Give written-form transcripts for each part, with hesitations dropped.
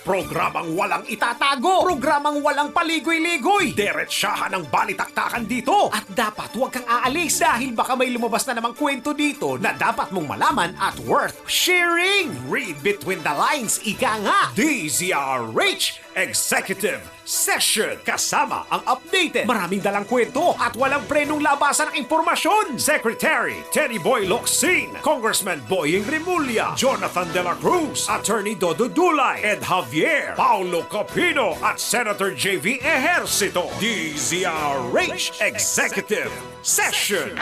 Programang walang itatago, programang walang paligoy-ligoy. Diretsahan ang balitaktakan dito. At dapat huwag kang aalis dahil baka may lumabas na namang kwento dito na dapat mong malaman at worth sharing. Read between the lines, ika nga. DZRH Executive Session. Kasama ang updated, maraming dalang kwento at walang prenong labasan ng impormasyon. Secretary Teddy Boy Locsin, Congressman Boying Rimulya, Jonathan De La Cruz, Attorney Dodo Dulay, Ed Javier, Paulo Capino at Senator JV Ejercito. DZRH Executive Session.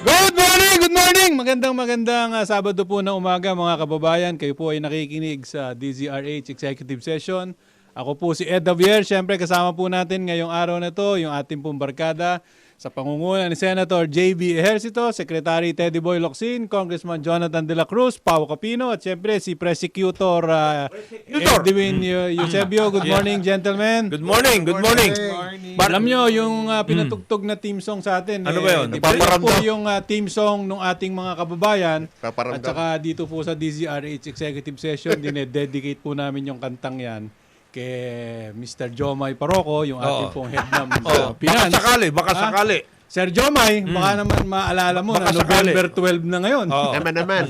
Good morning! Good morning! Magandang Sabado po ng umaga mga kababayan. Kayo po ay nakikinig sa DZRH Executive Session. Ako po si Ed Javier. Siyempre kasama po natin ngayong araw na to yung ating pong barkada sa pangunguna ni Senator J.B. Ejercito, Secretary Teddy Boy Locsin, Congressman Jonathan De La Cruz, Pao Capino, at siyempre si Prosecutor Edwin Eusebio. Good morning, gentlemen. Good morning, good morning. Alam nyo, yung pinatugtog na team song sa atin, Ano ba yun? Ito po yung team song ng ating mga kababayan. Paparamdam. At saka dito po sa DZRH Executive Session, dinededicate po namin yung kantang yan kay Mr. Jomay Paroco, yung ating pong head ng finance. Baka sakali. Sir Jomay, baka naman maalala mo Baka na November 12 na ngayon. Naman.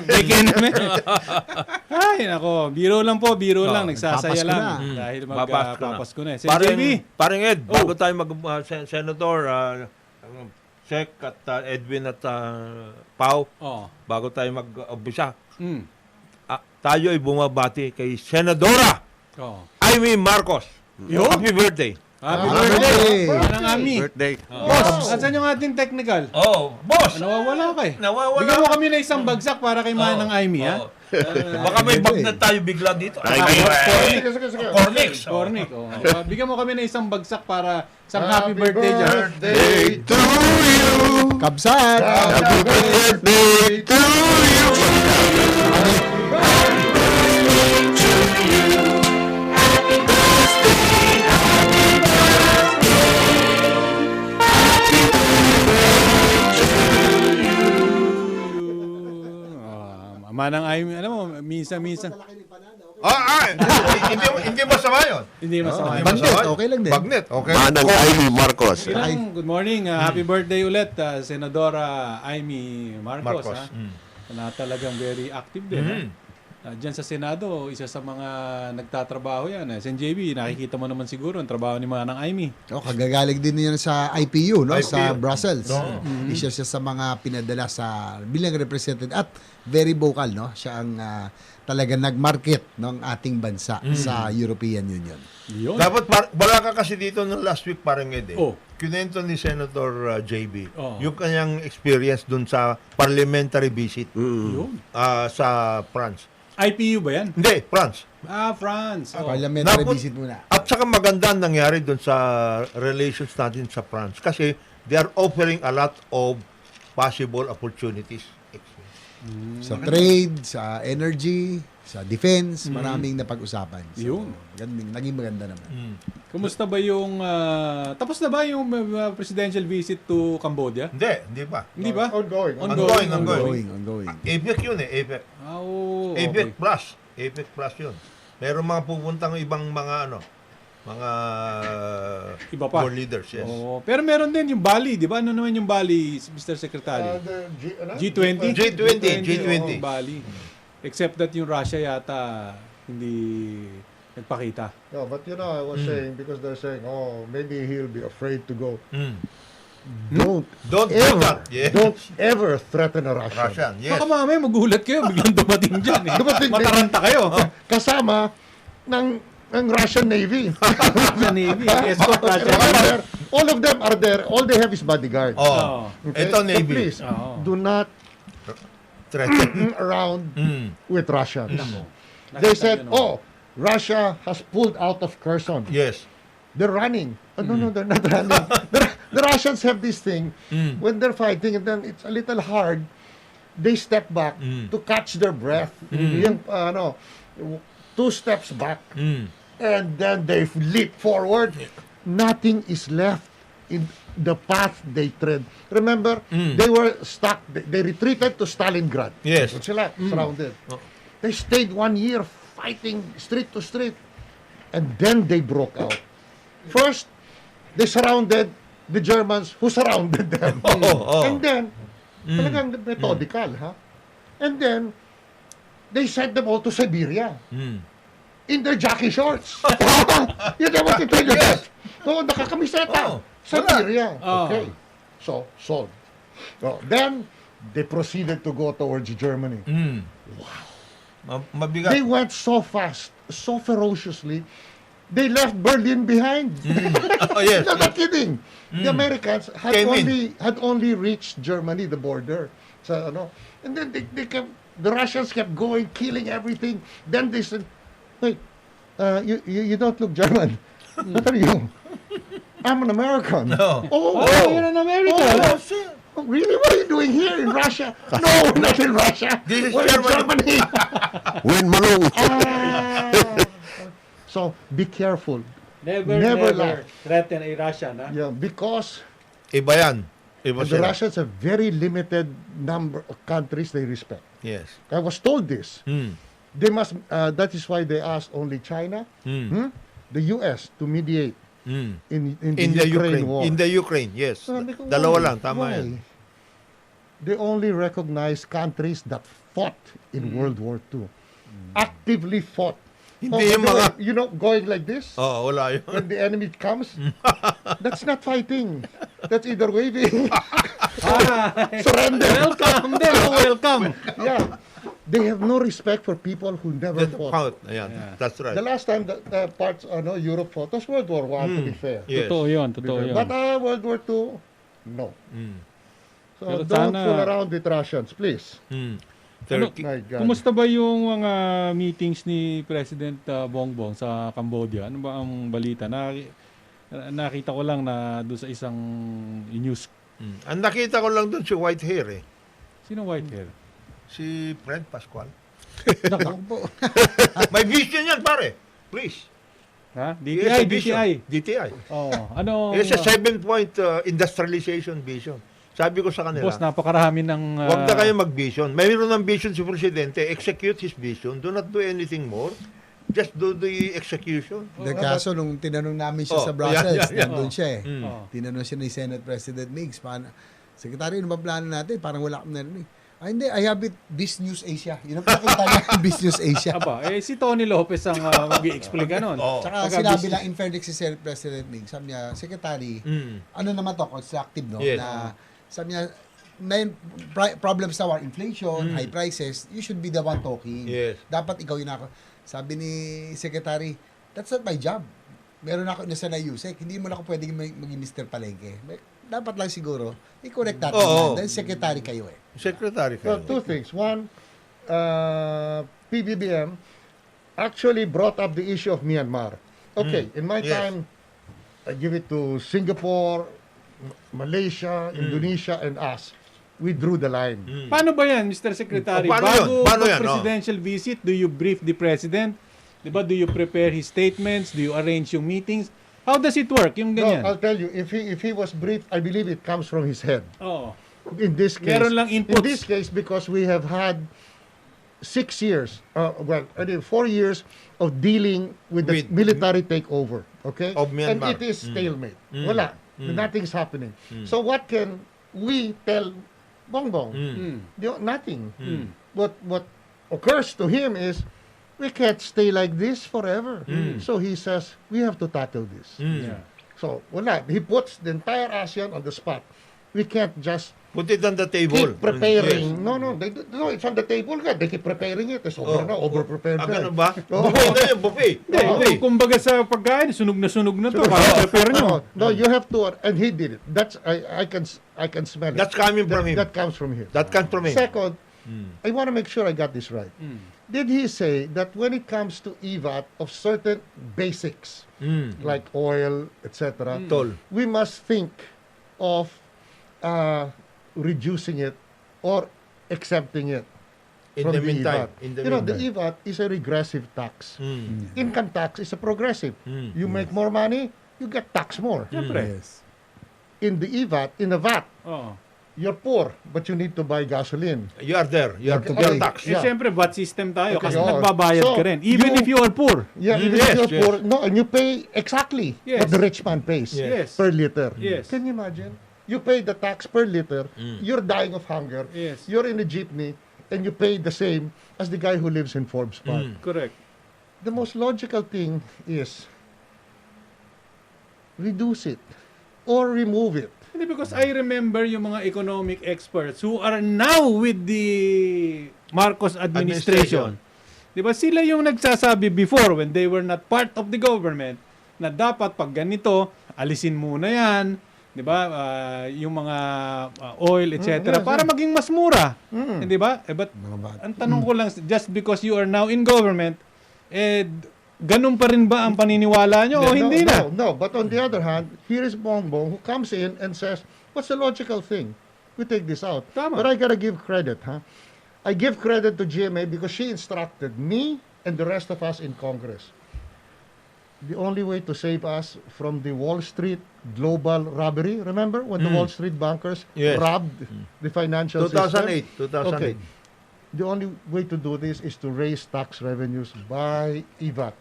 Bigyan naman. Ay, nako. Biro lang po, biro lang. Nagsasaya papasko lang. na. Dahil Papasko magpapasko na. Sir JB. Paring Ed, bago tayo Senator, Sec at Edwin at Pau, bago tayo mag-umpisa, tayo ay bumabati kay Senadora Amy Marcos. Happy birthday. Happy birthday. birthday. Manang Ami. Birthday. Boss, asan yung ating technical? Boss! Nawawala ka eh. Nawawala. Bigyan mo kami na isang bagsak para kay Manang Amy, ha? Baka may bagnat tayo bigla dito. Cornix. Cornic. Bigyan mo kami na isang bagsak para isang happy birthday dyan. Birthday to you. Kabsat. Happy birthday to you. Manang Amy, alam mo, minsan-minsan. Hindi masama yun. Hindi masama. Bagnet, okay lang din. Bagnet, okay. Manang Amy Marcos. Good morning. Happy birthday ulit, Senadora Amy Marcos. Marcos. Na talagang very active din. Diyan sa Senado, isa sa mga nagtatrabaho yan. Sen JB, nakikita mo naman siguro ang trabaho ni Manang Amy. Kagagaling din niya sa IPU, no? IPU. Sa Brussels. Isa siya sa mga pinadala sa bilang representative at very vocal, no? Siya ang talaga nag-market ng ating bansa sa European Union. Yun. Dapat, wala ka kasi dito ng last week parang Ed. Kinento ni Senator JB yung kanyang experience dun sa parliamentary visit sa France. IPU ba yan? Hindi, France. France. Parliamentary visit muna. At saka maganda ang nangyari dun sa relations natin sa France kasi they are offering a lot of possible opportunities. Sa trade, sa energy, sa defense, maraming napag-usapan. So, Yun. naging maganda naman. Kumusta ba yung... tapos na ba yung presidential visit to Cambodia? Hindi pa. Hindi ba? Ongoing. APEC yun APEC. APEC Plus. APEC Plus yun. Meron mga pupuntang ibang mga mga Iba pa. world leaders, yes. Pero meron din yung Bali, di ba? Ano naman yung Bali, Mr. Secretary? G20? G20. Bali. Except that yung Russia yata hindi nagpakita. No, but I was saying, because they're saying, maybe he'll be afraid to go. Don't do that. Yeah. Don't ever threaten a Russian. Russian, yes. Baka mamaya magulat kayo, biglang dumating dyan eh. Mataranta kayo. Kasama ng Russian Navy. Sa Navy, escort Russia. All of them are there. All they have is bodyguard. Ito So Navy. please, do not Threaten. around with Russians. They said, Russia has pulled out of Kherson. Yes. They're running. No, they're not running. The Russians have this thing. When they're fighting, and then it's a little hard, they step back to catch their breath. Yung, 2 steps back. And then they leap forward. Nothing is left in the path they tread. Remember, they were stuck. They retreated to Stalingrad. Yes. Sila, surrounded. They stayed 1 year fighting street to street. And then they broke out. First, they surrounded the Germans who surrounded them. And then, talagang methodical, ha? And then, they sent them all to Siberia. In their jockey shorts. You know what to tell you that? No, nakakamiseta. Siberia. Okay. So, solved. So, then, they proceeded to go towards Germany. Mabigat. They went so fast, so ferociously, they left Berlin behind. Oh, yes. No, not kidding. The Americans had Came in. only reached Germany, the border. So, and then they kept, the Russians kept going, killing everything. Then they said, wait, you don't look German. What are you? I'm an American. No. Oh, you're an American. Oh, oh, really? What are you doing here in Russia? No, not in Russia. This is We're in Germany. Germany. When Malong. So, be careful. Never laugh. threaten a Russian, ha? Yeah, because Iba yan. Iba the sila. Russians have very limited number of countries they respect. Yes. I was told this. They must. That is why they asked only China, the U.S. to mediate in the Ukraine war. In the Ukraine, yes. Sabi ko, Dalawa why? lang, tama Why? yan. They only recognize countries that fought in World War II. Actively fought. Hindi yung by the mga... way, going like this, Oo, wala yun. when the enemy comes, that's not fighting. That's either waving. Surrender. Welcome there, welcome. Yeah. They have no respect for people who never fought. Out. Ayan, that's right. The last time the parts, Europe fought was World War I, to be fair. Yes. Totoo yun. But World War II, no. So Pero don't sana- fool around with Russians, please. Turkey. My God. Kumusta ba yung mga meetings ni President Bongbong sa Cambodia? Ano ba ang balita? Nakita ko lang na doon sa isang news. Ang nakita ko lang doon si Whitehair eh. Sino white hair? Si Fred Pascual. Takbo. May vision yan, pare. Please. Ha? He has a DTI, vision. DTI. DTI. Oh, ano? It's a 7-point industrialization vision. Sabi ko sa kanila, Boss, napakarami ng... huwag na kayo mag-vision. Mayroon ng vision si Presidente, execute his vision. Do not do anything more. Just do the execution. The kaso, nung tinanong namin siya sa Oh, Brussels, yan. nandun siya eh. Oh. Tinanong siya ni Senate President Migs, Secretary, ano ba plano natin? Parang wala akong narinig. Hindi, I have it, Biz News Asia. Yun ang pakita niya, Biz News Asia. Aba, si Tony Lopez ang mag-i-explain ka nun. Oh. Tsaka sinabi lang, in fairness si Senate President Migs, sabi niya, Secretary, ano naman to, constructive, no? Yes. Na, sabi niya, problems now are inflation, high prices, you should be the one talking. Yes. Dapat ikaw yun ako. Sabi ni Secretary, that's not my job. Meron ako na sa Yusek, hindi mo na ako pwedeng maging Mr. Palengke. Dapat lang siguro, i-correct natin yan. Dahil secretary kayo eh. Secretary Well, kayo. two things. One, PBBM actually brought up the issue of Myanmar. Okay, in my Yes. time, I give it to Singapore, Malaysia, Indonesia, and us. We drew the line. Paano ba yan, Mr. Secretary? Oh, paano yun? Paano yan? Presidential visit, do you brief the President? Diba, do you prepare his statements? Do you arrange yung meetings? How does it work? Yung No, ganyan. I'll tell you, if he was briefed, I believe it comes from his head. Oo. In this case, Meron lang inputs. in this case, because we have had 6 years, 4 years of dealing with the With- military takeover. Okay, Of Myanmar. and it is stalemate. Wala, nothing's happening. So what can we tell Bongbong? Nothing. What occurs to him is, we can't stay like this forever. So he says, we have to tackle this. Yeah. So, wala. He puts the entire ASEAN on the spot. We can't just Put it on the table. keep preparing. Yes. No, it's on the table. They keep preparing it. Sobra na, over-prepared na. Ganun ba? Oo. Buffet na yun, buffet. Buffet. Kumbaga sa pagkain, sunog na to. Kaya prepare nyo. No, you have to, and he did it. That's, I can smell it. That's coming from him. That comes from him. That comes from him. Second, I want to make sure I got this right. Did he say that when it comes to EVAT of certain basics, like oil, etc., Toll. we must think of reducing it or accepting it In from the meantime. EVAT. In the The meantime. EVAT is a regressive tax. Income tax is a progressive. You make more money, you get taxed more. Siyempre. Yes. In the EVAT, in the VAT, Oo. you're poor, but you need to buy gasoline. You are there. You are to Okay. pay tax. Eh, Yeah. syempre, VAT system tayo Okay. kasi Oo. nagbabayad So, ka rin. Even you- if you are poor. Yeah, even Yes, if you're yes. poor, no, and you pay exactly Yes. what the rich man pays Yes. per liter. Yes. Can you imagine? You pay the tax per liter, you're dying of hunger, Yes. you're in a jeepney, and you pay the same as the guy who lives in Forbes Park. Correct. The most logical thing is reduce it or remove it. Hindi, because I remember yung mga economic experts who are now with the Marcos administration. Di ba sila yung nagsasabi before when they were not part of the government na dapat pag ganito, alisin muna yan, di ba? Yung mga oil, etc. yes, para maging mas mura. Di ba? Eh, but ang tanong ko lang, just because you are now in government, ganun pa rin ba ang paniniwala nyo o hindi na? No. But on the other hand, here is Bongbong who comes in and says, what's the logical thing? We take this out. Tama. But I gotta give credit, I give credit to GMA because she instructed me and the rest of us in Congress. The only way to save us from the Wall Street global robbery, remember when the Wall Street bankers Yes. robbed the financial 2008. system? Okay. The only way to do this is to raise tax revenues by EVAT.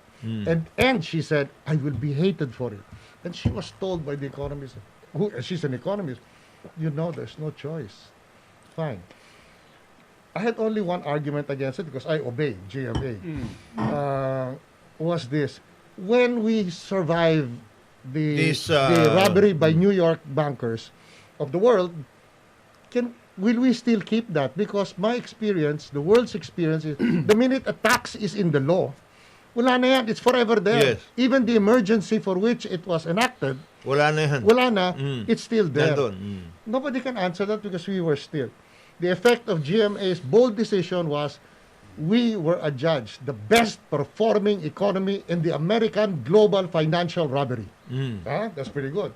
And she said, I will be hated for it. And she was told by the economist, she's an economist, you know there's no choice. Fine. I had only one argument against it because I obey GMA. Was this. When we survive the robbery by New York bankers of the world, will we still keep that? Because my experience, the world's experience is, the minute a tax is in the law, wala na yan. It's forever there. Yes. Even the emergency for which it was enacted, Wala na yan. wala na, it's still there. Nandun. Nobody can answer that because we were still. The effect of GMA's bold decision was we were adjudged the best performing economy in the American global financial robbery. That's pretty good.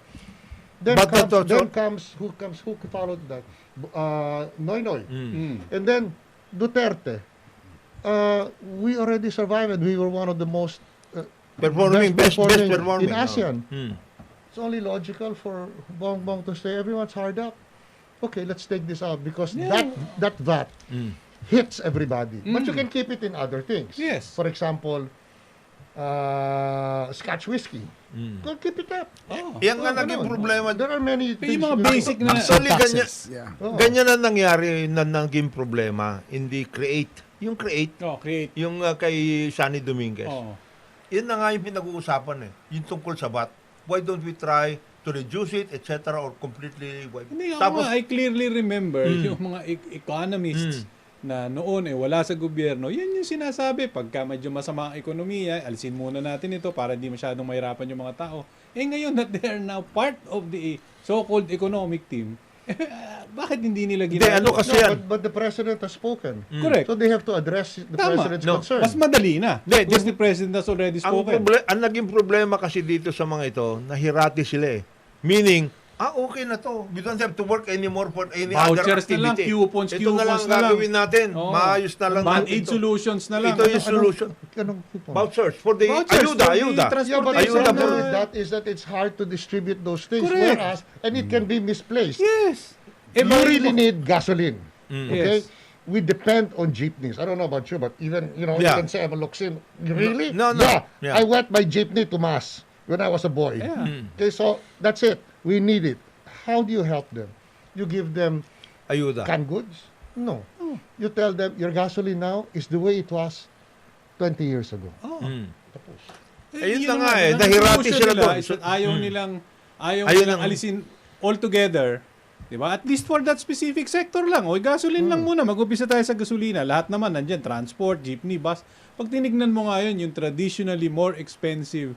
Then who followed that? Noy. And then Duterte. We already survived and we were one of the most Best performing. in ASEAN. It's only logical for Bongbong to say everyone's hard up. Okay, let's take this out because that VAT hits everybody. But you can keep it in other things. Yes. For example, Scotch whiskey. Go keep it up. Yan nga naging problema. There are many things. Yung mga you can- basic na Actually, ganyan, Yeah. ganyan na nangyari na naging problema. Hindi create. Yung create, create. yung kay Sunny Dominguez. Oh. Yun na nga yung pinag-uusapan Yung tungkol sa VAT. Why don't we try to reduce it, etc. or completely wipe? Hindi ako I clearly remember yung mga economists na noon wala sa gobyerno, yan yung sinasabi, pagka medyo masama ang ekonomiya, alisin muna natin ito para hindi masyadong mahirapan yung mga tao. Ngayon that they are now part of the so-called economic team, bakit hindi nila ginagawa? kasi yan. But the president has spoken. Correct. So they have to address the president's concern. Mas madali na. Hindi, Because the president has already spoken. Ang naging problema kasi dito sa mga ito, nahirati sila Meaning, okay na to. We don't have to work anymore for any other Vouchers na lang, activity. coupons Ito na lang na lang. gagawin natin. Oo. Maayos na lang Band-aid ito. solutions na lang. Ito yung solution. Anong coupon? Vouchers for the Vouchers ayuda. for the Yeah, but transportation. the Ayuda problem po. with that is that it's hard to distribute those things. Correct. Whereas, and it can be misplaced. Yes. You really need gasoline. Okay? Yes. We depend on jeepneys. I don't know about you, but even, you Yeah. can say I'm a Luxin. Really? No. Yeah. Yeah. I went by jeepney to Mass when I was a boy. Yeah. Okay, so that's it. We need it. How do you help them? You give them Ayuda. canned goods? No. You tell them your gasoline now is the way it was 20 years ago. Ayun Yun na nga naman, ang nahirati solution sila nila doon. is that ayaw nilang Ayaw nilang ng- alisin altogether. Diba? At least for that specific sector lang. O gasoline lang muna. Mag-upisa tayo sa gasolina. Lahat naman nandyan. Transport, jeepney, bus. Pag tinignan mo ngayon yung traditionally more expensive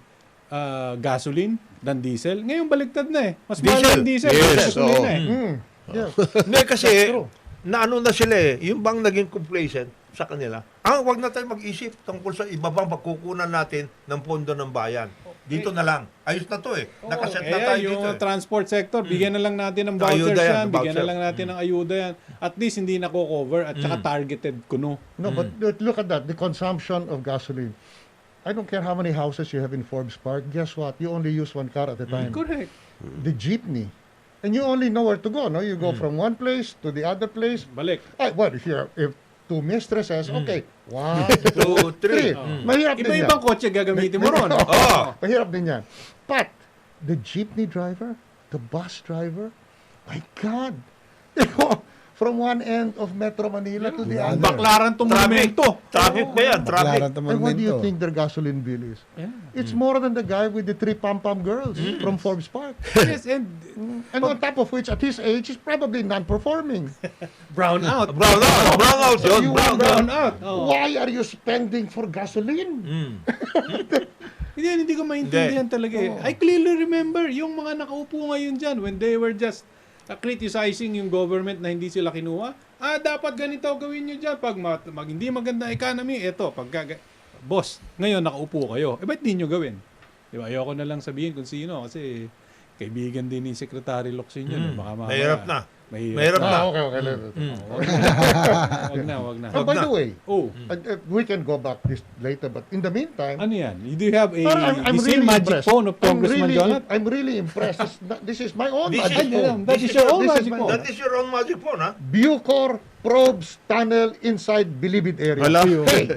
gasoline than diesel, ngayon baliktad na Mas mahal Diesel. ang diesel. Yes, kaysa gasolina oo. Yeah. Hindi kasi, true. naano na sila Yung bang naging complacent sa kanila. Wag na tayo mag-isip tungkol sa iba bang pagkukunan natin ng pondo ng bayan. Dito na lang. Ayos na to Nakaset na tayo yung dito transport sector, bigyan na lang natin ng vouchers Ayuda yan, yan, bigyan na voucher. lang natin ng ayuda yan. At least hindi nako-cover at saka targeted kuno. No, but look at that. The consumption of gasoline. I don't care how many houses you have in Forbes Park. Guess what? You only use one car at a time. Correct. The jeepney and you only know where to go, no? You go from one place to the other place. Balik. Well, if two mistresses, okay. 1, 2, 3. 3. Mahirap din yan. Iba-ibang kotse gagamitin mo ron. Mahirap din yan. But, the jeepney driver, the bus driver, my God. From one end of Metro Manila to the other. Baklaran tong momento. Traffic ba yan? Traffic. And what do you think their gasoline bill is? It's more than the guy with the 3 pom-pom girls from Forbes Park. Yes, and And on top of which, at his age, he's probably non-performing. brown out. Brown out yun. You Brown wonder, out. why are you spending for gasoline? Hindi ko maintindihan talaga eh. I clearly remember yung mga nakaupo ngayon dyan when they were just criticizing yung government na hindi sila kinuha. Dapat ganito gawin nyo dyan. Pag hindi maganda economy, eto, boss, ngayon nakaupo kayo. Ba't di nyo gawin? Diba? Ayoko na lang sabihin kung sino kasi kaibigan din ni Secretary Locsin yun. Baka mamaya, Mahirap na. Mahirap na. Okay. Wag na. Oh, by the way, Oh, we can go back this later, but in the meantime, ano yan? Do you have I'm the same magic impressed. phone of Congressman Jonat? I'm really impressed. This is my own This magic is- phone. That is your own This is magic my- phone. That is your own magic phone, ha? Bucor probes tunnel inside Bilibid area. Hala. Hey,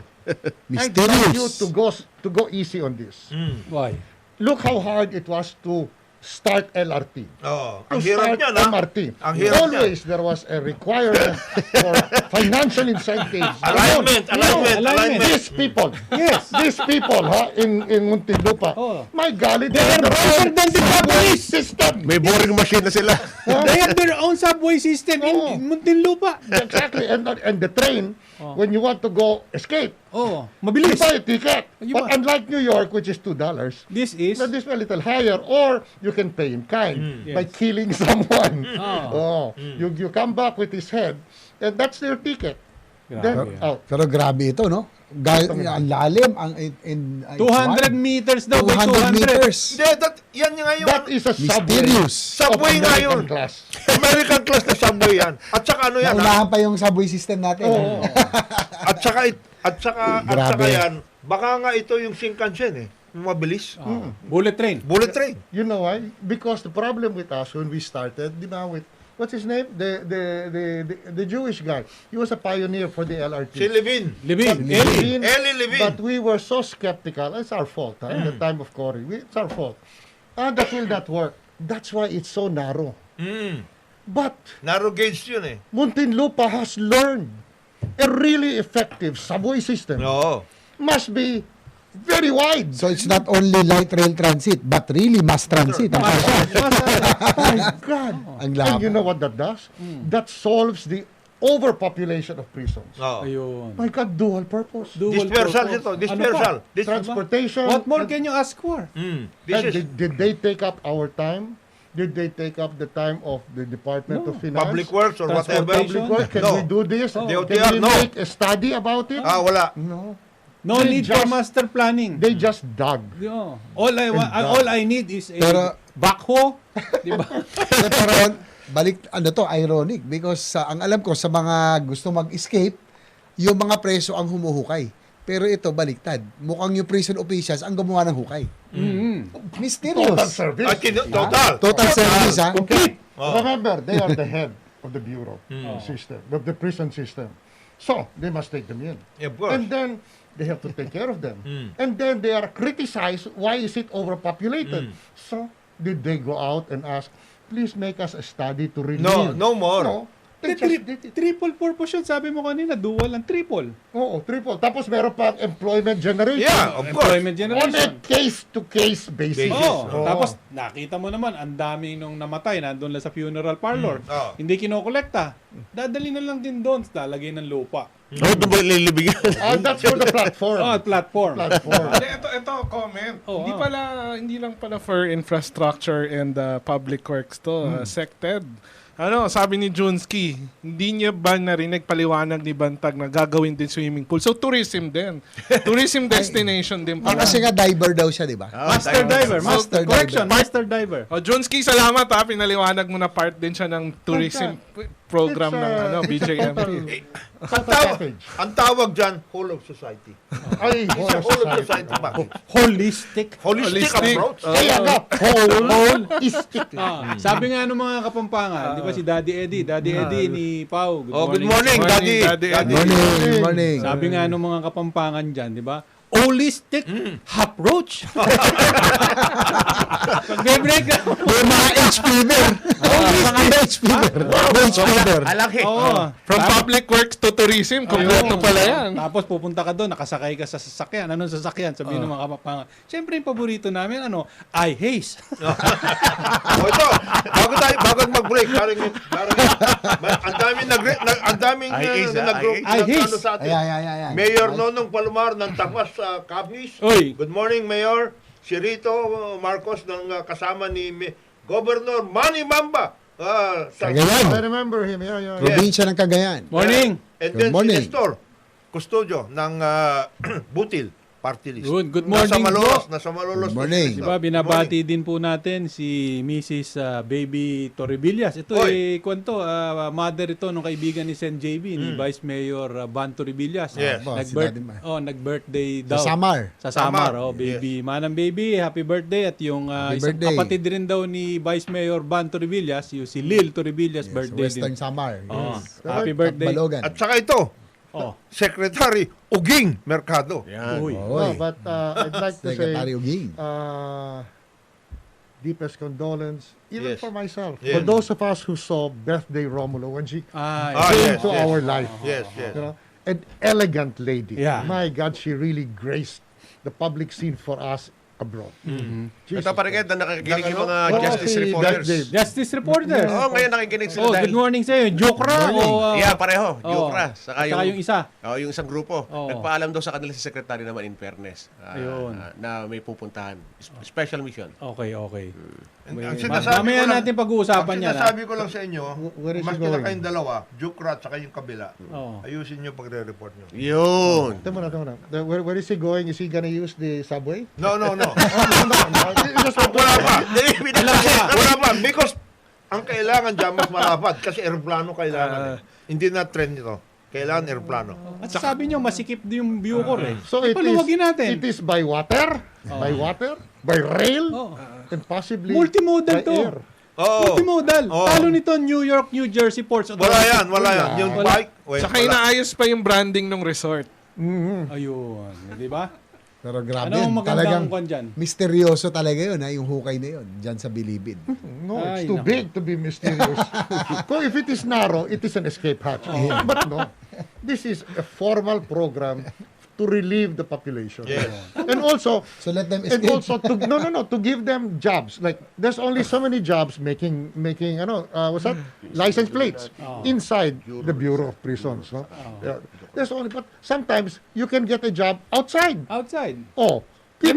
I tell you Mysterious. to go easy on this. Why? Look how hard it was to start LRT. Oo. To Ang hirap start niyan, ha? MRT. Ang hirap Always there was a requirement for financial incentives. Alignment. These people, these people, in Muntinlupa, Oh. my golly, They are better than the subway system. May boring machine na sila. They have their own subway system Oo. in Muntinlupa. Exactly, and the train, when you want to go escape, Oh, you mabilis. buy a ticket. You But buy- unlike New York, which is $2, This is now this one a little higher, or you can pay in kind by Yes. killing someone. Oh. You come back with his head, and that's their ticket. Then Grabe. out. Pero grabe ito, no? Ang lalim, ang 200 meters daw by 200. 200 meters. Yan nga yun. That is a subway. Mysterious. Subway of nga American yun. class. American class na subway yan. At saka ano yan, ha? Naunahan pa yung subway system natin. At saka Grabe. yan, baka nga ito yung Shinkansen, mabilis. Bullet train. Bullet train. You know why? Because the problem with us when we started, di ba, with what's his name? The Jewish guy. He was a pioneer for the LRT. Si Levin. Levin. Eli Levin. But we were so skeptical. It's our fault. In the time of Cory. It's our fault. That will not work. That's why it's so narrow. But Narrow gauge yun eh. Muntinlupa has learned a really effective subway system. Oo. Must be very wide. So it's not only light rail transit, but really mass transit. Ang My God. Ang And you labo. know what that does? That solves the overpopulation of prisons. Oo. Ayun. My God, dual purpose. Dual Dispersal purpose. ito. Ano Dispersal. pa? Transportation. What more can you ask for? This And is did they take up our time? Did they take up the time of the Department of Finance? public works or whatever. Transportation. Public works? Can No. we do this? DOTR, Can we no. make a study about it? Wala. No. No They need for just- master planning. They just dug. Yeah. All I need is a Pero- backhoe. Di ba? Pero balik, ironic because ang alam ko sa mga gusto mag-escape, yung mga preso ang humuhukay. Pero ito, baliktad. Mukhang yung prison officials ang gumawa ng hukay. Total Mysterious. service. Total service, ha? Complete. Remember, they are the head of the bureau system, of the prison system. So, they must take them in. Of course. And then, they have to take care of them. And then, they are criticized, why is it overpopulated? So, did they go out and ask, please make us a study to relieve? No more. No. They just did it. Triple purpose yun. Sabi mo kanina, dual and triple. Oo, triple. Tapos meron pa employment generation. Yeah, of course. Employment On a generation. case-to-case basis. Oh, tapos nakita mo naman, ang daming nung namatay, nandun lang sa funeral parlor. Hindi kinokolekta. Dadali na lang din doon, lalagay ng lupa. Doon ba ililibigyan? That's for the platform. Platform. Platform. Ito comment. Oh, Hindi lang pala for infrastructure and public works to, sected. Sabi ni Junski, hindi niya ba narinig paliwanag ni Bantag na gagawin din swimming pool? So tourism din. Tourism destination din pala. Kasi nga diver daw siya, di ba? Master diver. Master Correction, diver. master diver. Junski, salamat ha. Pinaliwanag mo na part din siya ng tourism program It's, ng BJMP. Ang tawag dyan, whole of society. Ay, It's a whole of society package. Holistic. Holistic approach. Kaya nga, holistic. Sabi nga ng mga Kapampangan, di ba si Daddy Eddie ni Pau. Good morning, Daddy. Good morning. Sabi nga ng mga Kapampangan dyan, di ba? Holistic approach. Pag-break na. Yung mga H-fever. Mga H-fever. H-fever. Alaki. From public works to tourism, kompleto pala yan. Tapos pupunta ka doon, nakasakay ka sa sasakyan. Anong sasakyan? Sabihin ng mga Kapampangan. Siyempre, yung paborito namin, I haze. Ito, bago mag-break, parang ang daming nag-group sa atin. Ay. Mayor Nonong Palomar ng Tapas Capiz. Oy. Good morning, Mayor. Si Rito Marcos ng kasama ni Governor Manny Mamba. Cagayan. I remember him. Yeah. Probinsya ng Cagayan. Morning. And Good then morning. si Nestor Custodio ng Butil Party List. Good morning, Nasa Malolos. Good morning. Diba, binabati din po natin si Mrs. Baby Torrevillas. Ito kwento, mother ito nung kaibigan ni Sen JB, ni Vice Mayor Ban Torrevillas. Yes. Nag-birthday daw. Sa Samar. Sa Samar, Samar, baby. Manang baby, happy birthday. At yung Happy isang birthday. kapatid din daw ni Vice Mayor Ban Torrevillas, yung si Lil Torrevillas, Sa birthday Western din. Samar. Yes. Happy birthday. Balogan. At saka ito, Secretary Uging Mercado. Uy. No, but I'd like to say, Secretary Uging. deepest condolence, even Yes. for myself. Yes. For those of us who saw Birthday Romulo when she yes, came to yes. our life. Yes. You know, an elegant lady. Yeah. My God, she really graced the public scene for us abroad. Jesus Ito pa rin na nakikinig yung mga Oo, justice si reporters. Dave. Justice reporters. Oo, ngayon nakikinig sila Good dahil... morning sa'yo. Jokra o... Yeah, pareho. Jukra. Saka yung isa. yung isang grupo. Oo. Nagpaalam daw sa kanila si Secretary naman in fairness. Ayun. Na may pupuntahan. Special mission. Okay. Ang sinasabi Mamaya ko lang- natin pag-uusapan Ang yan. sinasabi ko lang sa inyo, Where is he maski na going? kayong dalawa, Jukra at saka yung kabila, Oo. ayusin nyo pagre-report nyo. Yun. Tama na. Where is he going? Is he gonna use the subway? No. Wala Wala pa. Because ang kailangan dyan mas malapad kasi aeroplano kailangan. Hindi na trend ito. Kailangan aeroplano. At sabi nyo, masikip din yung Bucor eh. So it Paluwagin natin. is by water, by rail, Oh. and possibly Multimodal by to. air. Oo. Multimodal. Oo. Talo nito New York, New Jersey Ports Authority. Wala yan. Yung bike, Saka inaayos pa yung branding ng resort. Ayun. Di ba? Pero grabe Ano ang yun. magandang Talagang kwan dyan? misteryoso talaga yun, yung hukay na yun. Dyan sa Bilibid. No, Ay, it's too nako. big to be mysterious. So if it is narrow, it is an escape hatch. But no, this is a formal program to relieve the population. Yes. And also, So let them and escape. also to give them jobs. Like there's only so many jobs making what's that? License plates inside the Bureau of Prisons. No? Yeah. There's only, but sometimes you can get a job outside. Outside. Oh, you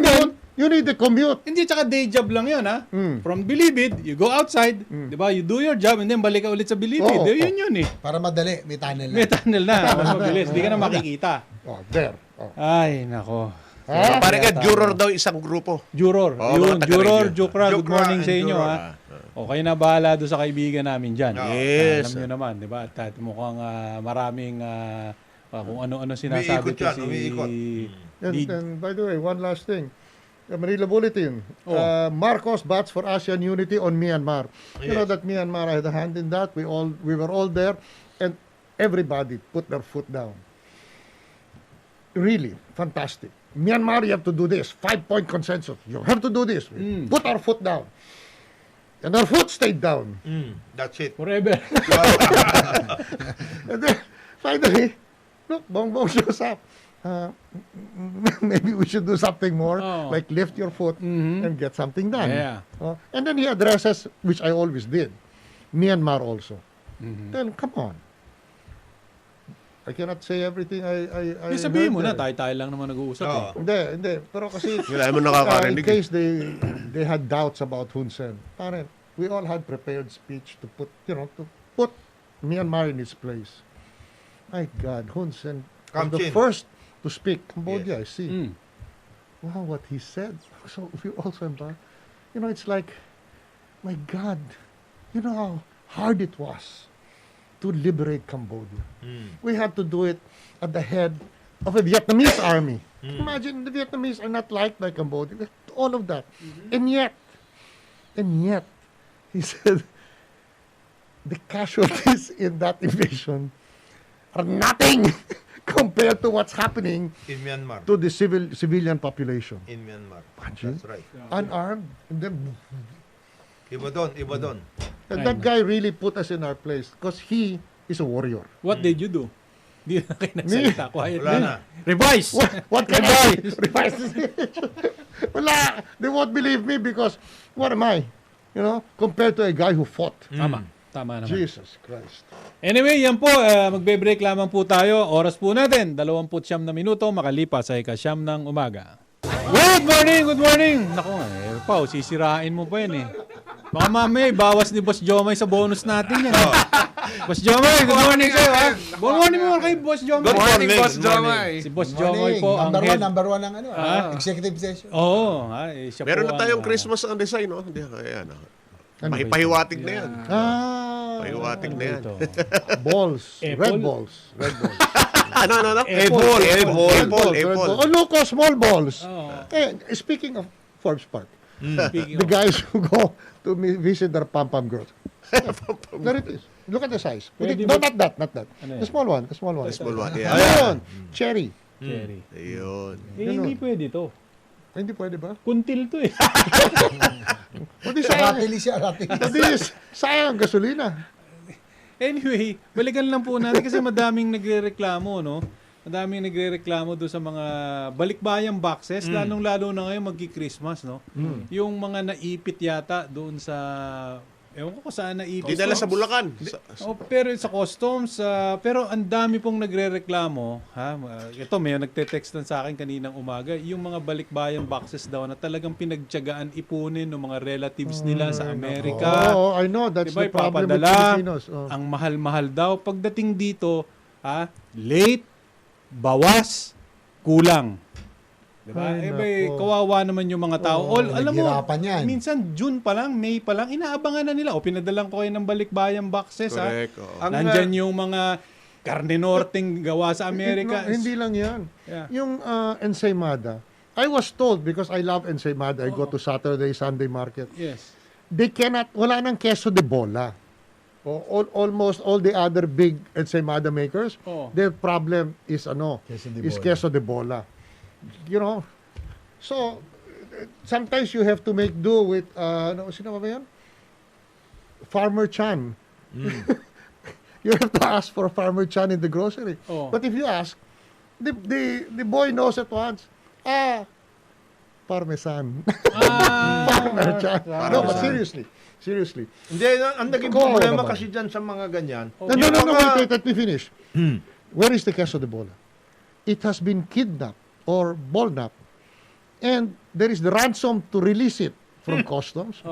need a commute. Hindi, tsaka day job lang yun, ha? From Bilibid, you go outside, di ba? You do your job, and then balik ka ulit sa Bilibid. Oo, Yun eh. Para madali, may tunnel na. May tunnel na. Mas mabilis. Hindi ka na makikita. Oh, there. Oh. Ay, nako. Parang juror daw isang grupo. Juror. Oo, Yun, mga Juror, taga-radio. Jukra, good Jukra morning and sa inyo, Juror. ha? O, kayo na bahala doon sa kaibigan namin dyan. Yes. Alam nyo naman, di ba? At mukhang maraming kung ano-ano sinasabi Umiikot yan, umiikot. And by the way, one last thing. The Manila Bulletin. Marcos bats for ASEAN unity on Myanmar. You know that Myanmar had a hand in that. We were all there, and everybody put their foot down. Really fantastic. Myanmar, you have to do this. 5-point consensus. You have to do this. We put our foot down, and our foot stayed down. That's it. Forever. And then finally, look, Bongbong shows up. Maybe we should do something more, like lift your foot and get something done. Yeah. And then he addresses, which I always did, Myanmar also. Then, come on. I cannot say everything I Sabihin mo heard na, there. tayo lang naman nag-uusap eh. Hindi. Pero kasi, Wala mo in nakakarinig. case they had doubts about Hun Sen, parang, we all had prepared speech to put Myanmar in its place. My God, Hun Sen was the Kamchin. first to speak. Cambodia, I see. Mm. Wow, what he said. So we also embarked. It's like, my God, you know how hard it was to liberate Cambodia. We had to do it at the head of a Vietnamese army. Imagine the Vietnamese are not liked by Cambodia. All of that. And yet, he said, the casualties in that invasion are nothing compared to what's happening In Myanmar. to the civilian population. In Myanmar. Imagine. That's right. Unarmed. And then, Iba doon. and that guy really put us in our place because he is a warrior. What did you do? Di na kayo nagsalita. Quiet. Wala na. Revise! What can I revise this? Wala. They won't believe me because what am I? You know, compared to a guy who fought. Tama. Tama naman. Jesus Christ. Anyway, yan po. Magbe-break lamang po tayo. Oras po natin. 29 na minuto makalipas sa ika-9 ng umaga. Good morning! Good morning! Naku nga, Pao, sisirain mo pa yan eh. Baka mamaya, bawas ni Boss Jomay sa bonus natin yan. Boss Jomay, good morning sa'yo ha. Good morning mo kay Boss Jomay. Good morning, Boss Jomay. Si Boss Jomay po ang head. Number one ng executive session. Oo. Siya Meron po na tayong ang, Christmas ang design, no? Hindi, ayan. Pahiwatig na yan. Pahiwatig na yan. Balls. Apple? Red balls. Ano? Apple. Oh, look, small balls. Oo. Speaking of Forbes Park, Speaking the of- guys who go to visit their pom-pom girls. There it is. Look at the size. Pwede No, ba- not that. Ano The yan? small one. Small one, yeah. Ayun. Cherry. Cherry. Ayun. Hindi pwede to. Ay, hindi pwede ba? Kuntil to eh. O di sayang. Ratili siya, ratili. O di sayang ang gasolina. Anyway, balikan lang po natin kasi madaming nagrereklamo, no? Madaming nagrereklamo doon sa mga balikbayang boxes, lalong-lalo na ngayon magki-Christmas, no? Yung mga naipit yata doon sa ewan ko kung saan naipit. Dinala sa Bulacan. Pero sa customs, pero ang dami pong nagrereklamo, ha? Ito, may nagte-text sa akin kaninang umaga, yung mga balikbayang boxes daw na talagang pinagtiyagaan ipunin ng mga relatives nila sa Amerika. Oh, I know. That's Diba, the problem with ipapadala, Filipinos. Oh. ang mahal-mahal daw. Pagdating dito, late, bawas, kulang. Diba? Ay, nako. Kawawa naman yung mga tao. Alam mo, naghirapan yan. minsan June pa lang, May pa lang, inaabangan na nila. O, pinadalang ko kayo ng balikbayang boxes. Correct. Ang, Nandyan yung mga karne norting gawa sa Amerika. No, hindi lang yan. Yeah. Yung ensaymada, I was told because I love ensaymada, I go to Saturday, Sunday market. Yes. They cannot, wala nang queso de bola. Almost all the other big ensaymada makers, their problem is queso de bola. You know, so sometimes you have to make do with sino ba yan? Farmer Chan. You have to ask for Farmer Chan in the grocery. Oh. But if you ask, the boy knows at once. Parmesan. Farmer Chan. No, but seriously. Hindi, ang naging Kawawa problema naman. kasi dyan sa mga ganyan. No, wait, let me finish. Where is the queso de bola? It has been kidnapped or balled up. And there is the ransom to release it from customs.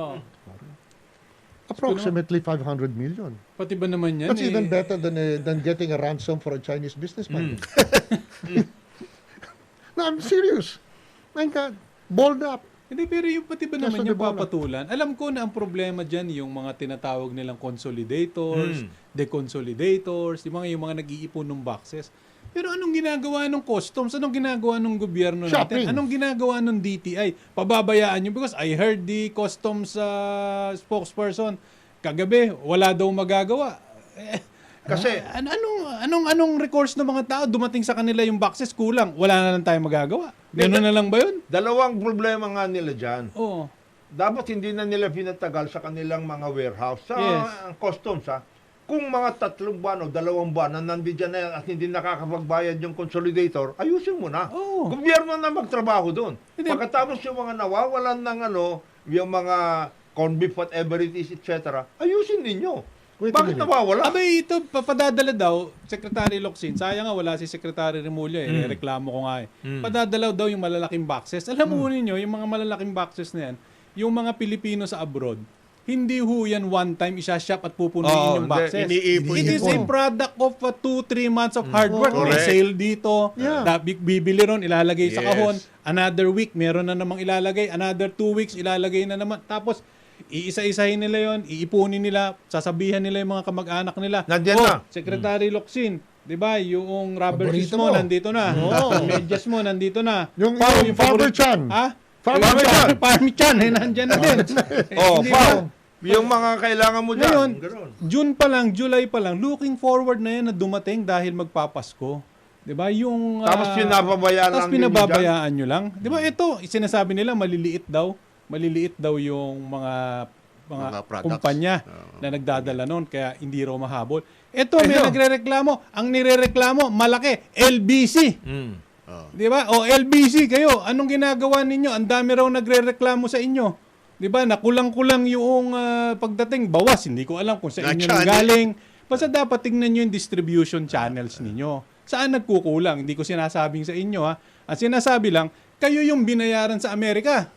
Approximately 500 million. Pati ba naman yan? That's even better than getting a ransom for a Chinese businessman. No, I'm serious. My God. Balled up. Hindi, pero yung pati ba naman Queso de yung bola. papatulan? Alam ko na ang problema dyan yung mga tinatawag nilang consolidators, deconsolidators, yung mga nag-iipon ng boxes. Pero anong ginagawa ng customs? Anong ginagawa ng gobyerno Shopping. natin? Anong ginagawa ng DTI? Pababayaan nyo? Because I heard the customs spokesperson, kagabi, wala daw magagawa. Kasi, Anong recourse ng mga tao? Dumating sa kanila yung boxes, kulang. Wala na lang tayong magagawa. Gano'n na lang ba yun? dalawang problema nga nila dyan. Oo. Dapat hindi na nila pinatagal sa kanilang mga warehouse. Sa Yes. customs, kung mga 3 buwan o 2 buwan na nandiyan na yan at hindi nakakapagbayad yung consolidator, ayusin mo na. Oo. Gobyerno na magtrabaho doon. Hindi. Pagkatapos yung mga nawawalan ng yung mga corn beef, whatever it is, etc., ayusin ninyo. Wait a Bakit minute. nawawala? Abay, ito, papadadala daw, Secretary Locsin, sayang nga wala si Secretary Remulla, reklamo ko nga Padadalaw daw yung malalaking boxes. Alam mo ninyo, yung mga malalaking boxes na yan, yung mga Pilipino sa abroad, hindi ho yan one time isa-shop at pupunuin yung boxes. iniipon It is a product of 2-3 months of hard work. May Correct. sale dito, Yeah. bibili ron, ilalagay sa Yes. kahon, another week, meron na namang ilalagay, another 2 weeks, ilalagay na naman. Tapos, Iisa-isahin nila yon, iipunin nila, sasabihan nila yung mga kamag-anak nila. Nandiyan na. Secretary Locsin, 'di ba? Yung rubber shoes Paborito mo mo. nandito na. Yung medyas mo nandito na. Yung Farmer Farmer Chan. Ha? Farmer Chan. Farmer Chan, nandiyan na din. Hindi ba? Yung mga kailangan mo dyan. Ngayon, Ganun. June pa lang, July pa lang, looking forward na yan na dumating dahil magpapasko. 'Di ba? Yung Tapos pinababayaan tapos lang din pinababayaan nyo lang. 'Di ba? Ito, sinasabi nila maliliit daw yung mga products. kumpanya na nagdadala noon kaya hindi raw mahabol. Ito may nagrereklamo, ang nirereklamo malaki, LBC. Di ba? O LBC kayo, anong ginagawa ninyo? Ang dami raw nagrereklamo sa inyo. Di ba? Nakulang-kulang yung pagdating bawas. Hindi ko alam kung sa inyo channel. galing. Basta dapat tingnan nyo yung distribution channels ninyo. Saan nagkukulang? Hindi ko sinasabing sa inyo ha. Ang sinasabi lang, kayo yung binayaran sa Amerika.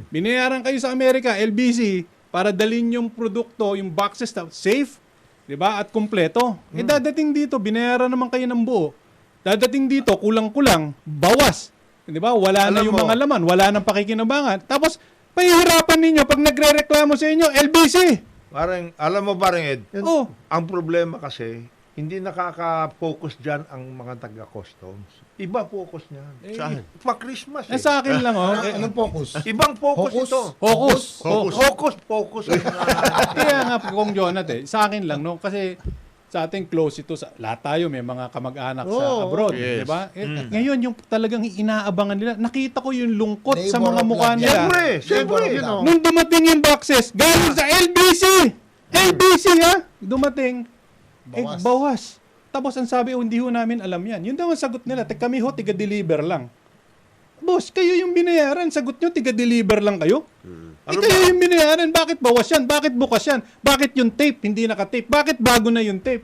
Binayaran kayo sa Amerika, LBC, para dalhin yung produkto, yung boxes na safe, di ba? At kumpleto. Dadating dito, binayaran naman kayo ng buo. Dadating dito, kulang-kulang, bawas. Di ba? Wala na Alam yung mo, mga laman, wala nang pakikinabangan. Tapos, pahihirapan ninyo pag nagre-reklamo sa inyo, LBC. Parang, alam mo parang Ed, Oh, ang problema kasi, hindi nakaka-focus dyan ang mga taga-customs. Iba focus niyan. Saan? Pa-Christmas eh, sa akin lang, oh. Anong focus? Ibang focus Focus? ito. Focus. Kaya nga, kung Jonathan, sa akin lang, no? Kasi sa ating close ito, lahat tayo may mga kamag-anak sa abroad, yes. di ba? Ngayon, yung talagang inaabangan nila, nakita ko yung lungkot sa Labor mga of mukha love. nila. Siyempre. You know. Nung dumating yung boxes, galing sa LBC! LBC, ha? Dumating, bawas. Tapos ang sabi, hindi ho namin alam yan. Yun daw ang sagot nila, kami ho, tiga-deliver lang. Boss, kayo yung binayaran, sagot nyo, tiga-deliver lang kayo? Kayo yung binayaran, bakit bawas yan? Bakit bukas yan? Bakit yung tape, hindi naka-tape? Bakit bago na yung tape?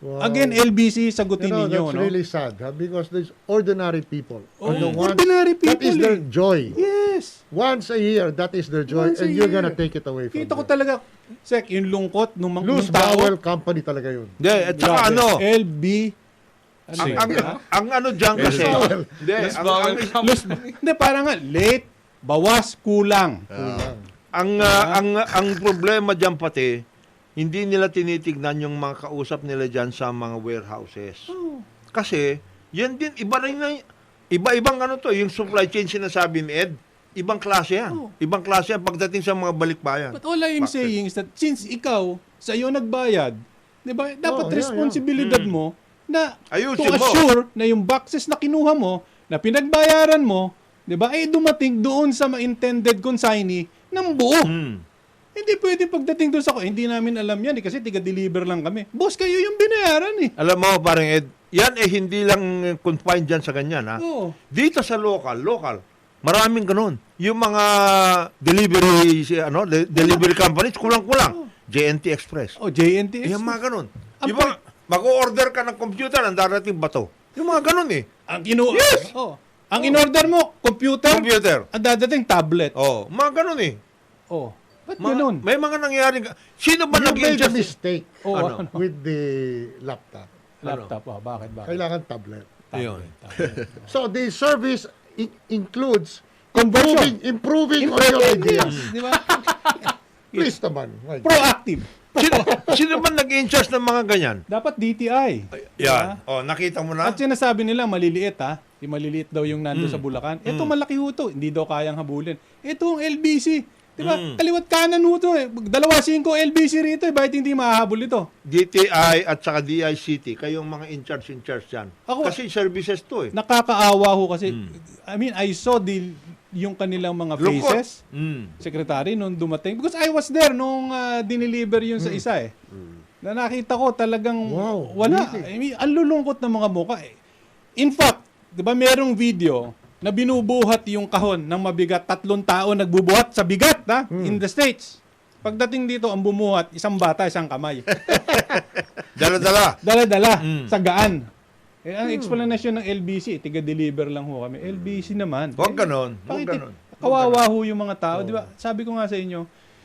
Wow. Again, LBC, sagutin You know, ninyo. that's No? really sad because there's ordinary people. Oh, are the ones- ordinary That is people, their eh. joy. Yes. Once a year, that is their joy, Once a and you're year. gonna take it away from Kita ko them. talaga, Sek, yung lungkot nung mga Loose bowel company talaga yun. Hindi, at saka Grabe. ano, LB. Ano ang, yun, ang, ha? ang ano dyan kasi, hindi, Hindi, parang nga, late, bawas, kulang. ang problema dyan pati, hindi nila tinitignan yung mga kausap nila dyan sa mga warehouses. Kasi, yan din, iba-ibang ano to, yung supply chain sinasabi ni Ed, ibang klase yan. Ibang klase yan pagdating sa mga balikbayan. But all I'm saying is that since ikaw, sa iyo nagbayad, di ba, dapat yeah, responsibilidad mo na Ayusin to mo. assure na yung boxes na kinuha mo, na pinagbayaran mo, di ba, ay dumating doon sa intended consignee ng buo. Hindi pwede pagdating doon sa hindi namin alam yan kasi tiga-deliver lang kami. Boss, kayo yung binayaran eh. Alam mo, parang Ed, yan hindi lang confined dyan sa ganyan, ha? Oo. Dito sa local, maraming ganun. Yung mga delivery companies, kulang-kulang. JNT Express. Oh, JNT. Yung mga ganun. Ang Yung mga, mag-order ka ng computer, ang darating bato. Yung mga ganun eh. Ang in-order mo, computer. Ang dadating tablet. Oh, mga ganun eh. Oh. Ba't ganun? May mga nangyayari. Sino ba You made a nag-ingest? mistake Oh, ano? with the laptop. Laptop. Oh, bakit? Kailangan tablet. Ayun. So the service includes Conversion. improving on your ideas. Di ba? Please naman. My God. Proactive. Sino ba nag-ingest ng mga ganyan? Dapat DTI. Yan. Oh, nakita mo na? At sinasabi nila maliliit ha. Yung maliliit daw yung nando sa Bulacan. Ito malaki ho to. Hindi daw kayang habulin. Ito ang LBC. Di ba? Kaliwat kanan ho to eh. 2-5 LBC rito eh. Bakit hindi mahahabol ito? DTI at saka DICT, kayong mga in-charge yan. Ako- Kasi services to eh. Nakakaawa ho kasi. I mean, I saw yung kanilang mga Lungkot. faces. Secretary, nung dumating. Because I was there nung dineliver yun sa isa eh. Na nakita ko talagang Wow, wala. really? I mean, ang lulungkot ng mga mukha eh. In fact, di ba merong video na binubuhat yung kahon ng mabigat, 3 tao nagbubuhat sa bigat in the States. Pagdating dito, ang bumuhat, isang bata, isang kamay. Dala-dala. Dala-dala, sa gaan. Eh, ang explanation ng LBC, tiga-deliver lang ho kami. LBC naman. Huwag ganon. Huwag Bakit ganon. kawawa ho yung mga tao, di ba? Sabi ko nga sa inyo,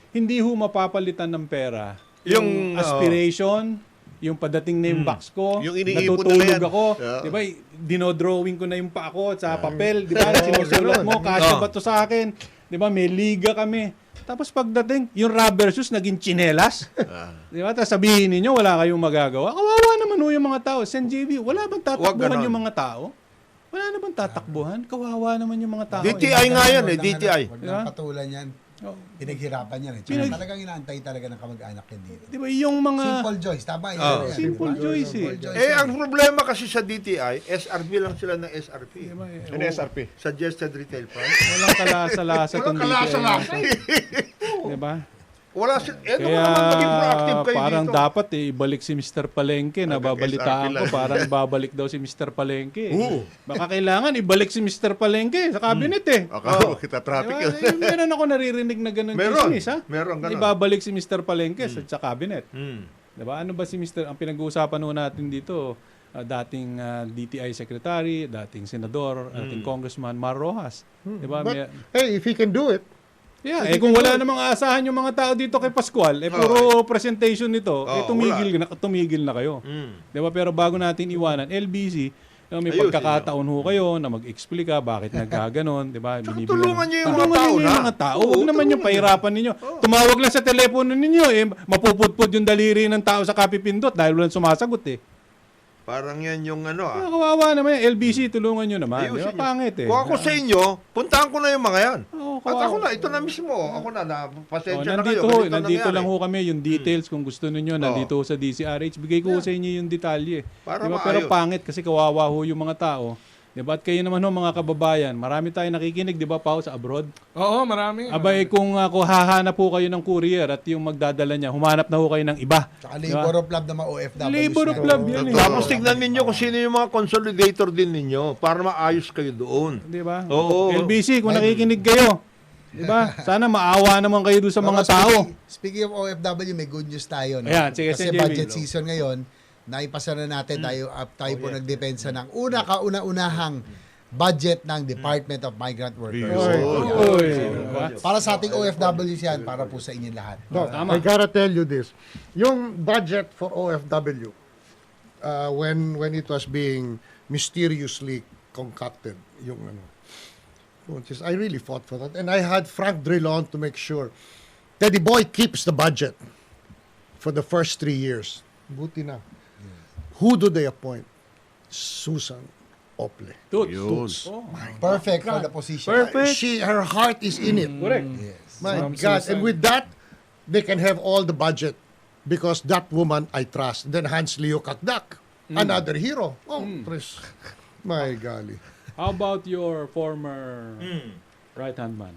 hindi ho mapapalitan ng pera yung aspiration, yung padating na yung box ko, Yung iniipon natutulog nila yan. ako, Yeah. di ba? Dinodrawing ko na yung pa ako sa papel, di ba? Sinusulat mo, kasya ba to sa akin? Di ba? May liga kami. Tapos pagdating, yung rubber shoes naging tsinelas. Di ba? Tapos sabihin ninyo, wala kayong magagawa. Kawawa naman yung mga tao. Sen JB, wala bang tatakbuhan ganon. yung mga tao? Wala na bang tatakbuhan? Kawawa naman yung mga tao. DTI nga yan eh, DTI. Huwag Yeah. nang patulan yan. Oh. Pinaghirapan yan eh. Tsaka talagang inaantay talaga ng kamag-anak yan dito. Di ba? Yung mga... Simple Joyce, tama yun. Oh. Yan, Simple diba? Joyce eh. Simple Joyce Eh, yan. ang problema kasi sa DTI, SRP lang sila ng SRP. Ano SRP? Suggested Retail Price. Walang kalasa-lasa Walang itong kalasa-lasa. Di ba? Wala sila. Eh, Kaya naman maging proactive kayo parang dito. dapat ibalik si Mr. Palengke. Nababalitaan SRP ko lang. parang babalik daw si Mr. Palengke. Baka kailangan ibalik si Mr. Palengke sa cabinet eh. Akala kita traffic Diba? yun. Meron ako naririnig na ganun Meron. chismis, ha? Meron ganun. Ibabalik si Mr. Palengke sa cabinet. Mm. Diba? Ano ba si Mr. Ang pinag-uusapan ho natin dito, dating DTI Secretary, dating Senador, dating Congressman Mar Rojas. Diba? But, hey, if he can do it, Yeah, kung wala namang aasahan yung mga tao dito kay Pascual, puro presentation nito, tumigil na kayo. Mm. 'Di ba? Pero bago natin iwanan, LBC, may Ayusin pagkakataon ho kayo na mag-explika bakit nagkaganon, 'di ba? Tsaka tulungan niyo yung mga Tulungan tao niyo yung na. mga tao. Oo, Huwag naman yung pahirapan ninyo. Tumawag lang sa telepono ninyo, mapupudpud yung daliri ng tao sa kapipindot dahil walang sumasagot eh. Parang yan yung ano Kawawa naman yung LBC, tulungan nyo naman. Di ba? Ayusin niyo. Pangit eh. Kung ako sa inyo, puntahan ko na yung mga yan. Oo, At kawawa. ako na, ito na mismo. Ako na, pasensya na nandito kayo. nandito lang ho kami yung details kung gusto niyo nandito ho sa DCRH. Bigay ko ho sa inyo yung detalye. Para Diba? Pero maayos. pangit kasi kawawa ho yung mga tao. Diba? At kayo naman ho mga kababayan, marami tayong nakikinig, di ba, Pao, sa abroad? Oo, marami. Abay, kung hahanap po kayo ng courier at yung magdadala niya, humanap na ho kayo ng iba. Tsaka Diba? labor of love na mga OFWs. Labor of na. love yan eh. Tapos tignan ninyo kung sino yung mga consolidator din ninyo para maayos kayo doon. Di ba? Oo. LBC, kung nakikinig kayo, di ba? Sana maawa naman kayo doon sa mga Pero tao. Speaking of OFW, may good news tayo. No? Ayan, sige, Kasi Sen. JB. budget season ngayon, naipasa na natin tayo po nagdepensa ng kauna-unahang budget ng Department of Migrant Workers. Uy, diba? Para sa ating OFWs yan, para po sa inyong lahat. no, Tama. I gotta tell you this. Yung budget for OFW, when it was being mysteriously concocted, yung ano, I really fought for that. And I had Frank Drilon to make sure Teddy Boy keeps the budget for the first 3 years. Buti na. Who do they appoint? Susan Ople. Toots. Perfect for the position. Perfect. Her heart is in it. Correct. Yes. My Ma'am God. Susan. And with that, they can have all the budget because that woman I trust. Then Hans Leo Kakdak, another hero. Oh, Chris. My golly. How about your former right-hand man?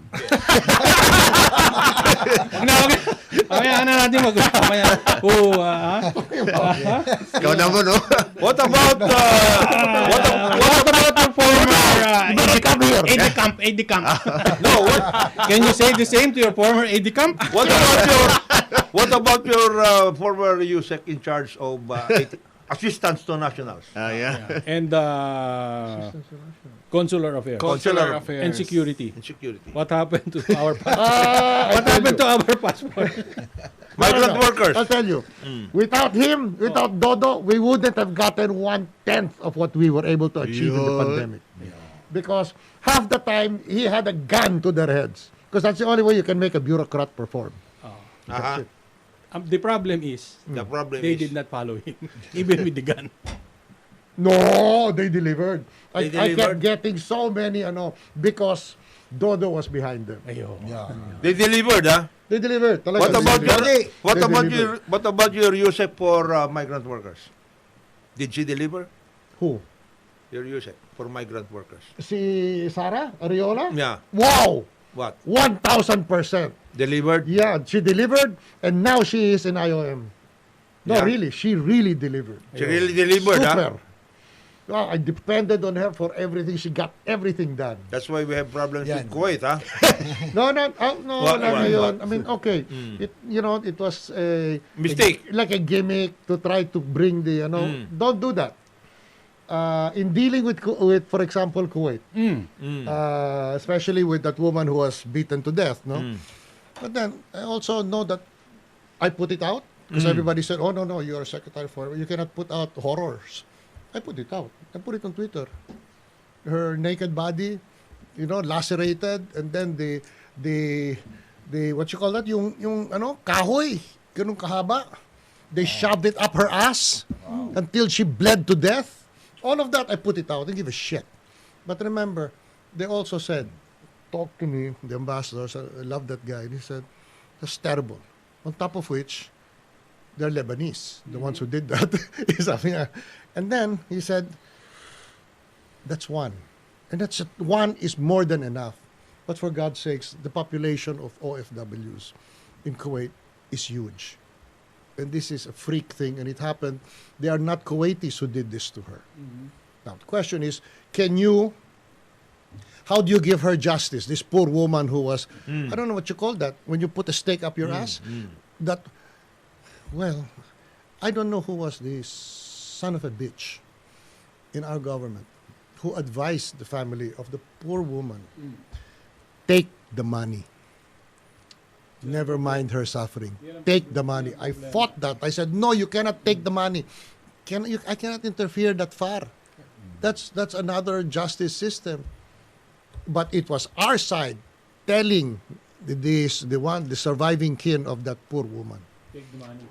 Ano natin mag-usapan yan? Ikaw naman, no? What about What about your former AD Camp? no, Can you say the same to your former AD Camp? what about your former USEC in charge of assistance to nationals? Yeah. And consular affairs. Consular Affairs. And security. Insecurity. What happened to our passport? What happened to our passport? Migrant workers. I'll tell you, without him, without Dodo, we wouldn't have gotten 1/10 of what we were able to achieve in the Yun. pandemic. Because half the time, he had a gun to their heads. Because that's the only way you can make a bureaucrat perform. Aha. The problem is, The problem they is did not follow him, even with the gun. No, they delivered. I delivered? kept getting so many, because Dodo was behind them. Ayo. Yeah. they delivered, huh? They delivered. Talaga, What about they your delivered. what about your USEC for migrant workers? Did she deliver Who? your USEC for migrant workers? Si Sarah Ariola? Yeah. Wow! What? 1,000%. Delivered? Yeah, she delivered, and now she is in IOM. No, Yeah. really, she really delivered. She really delivered, Super. huh? Well, I depended on her for everything. She got everything done. That's why we have problems Yan. with Kuwait, huh? No, What- wala na yun. what? I mean, okay. It was Mistake. like a gimmick to try to bring the, don't do that. In dealing with, for example, Kuwait, especially with that woman who was beaten to death, no? But then, I also know that I put it out because everybody said, oh, no, you're a secretary for, you cannot put out horrors. I put it out. I put it on Twitter. Her naked body, lacerated, and then the what you call that, yung ano, kahoy, ganun kahaba. They shoved it up her ass until she bled to death. All of that, I put it out. I didn't give a shit. But remember, they also said, talk to me, the ambassadors, I love that guy. And he said, that's terrible. On top of which, they're Lebanese, the ones who did that. And then he said, that's one. And that's one is more than enough. But for God's sakes, the population of OFWs in Kuwait is huge. And this is a freak thing, and it happened. They are not Kuwaitis who did this to her. Now, the question is, how do you give her justice? This poor woman who was, I don't know what you call that, when you put a stake up your ass? Well, I don't know who was this son of a bitch in our government who advised the family of the poor woman, take the money. Never mind her suffering. Take the money. I fought that. I said, no, you cannot take the money. I cannot interfere that far. That's another justice system. But it was our side telling the surviving kin of that poor woman.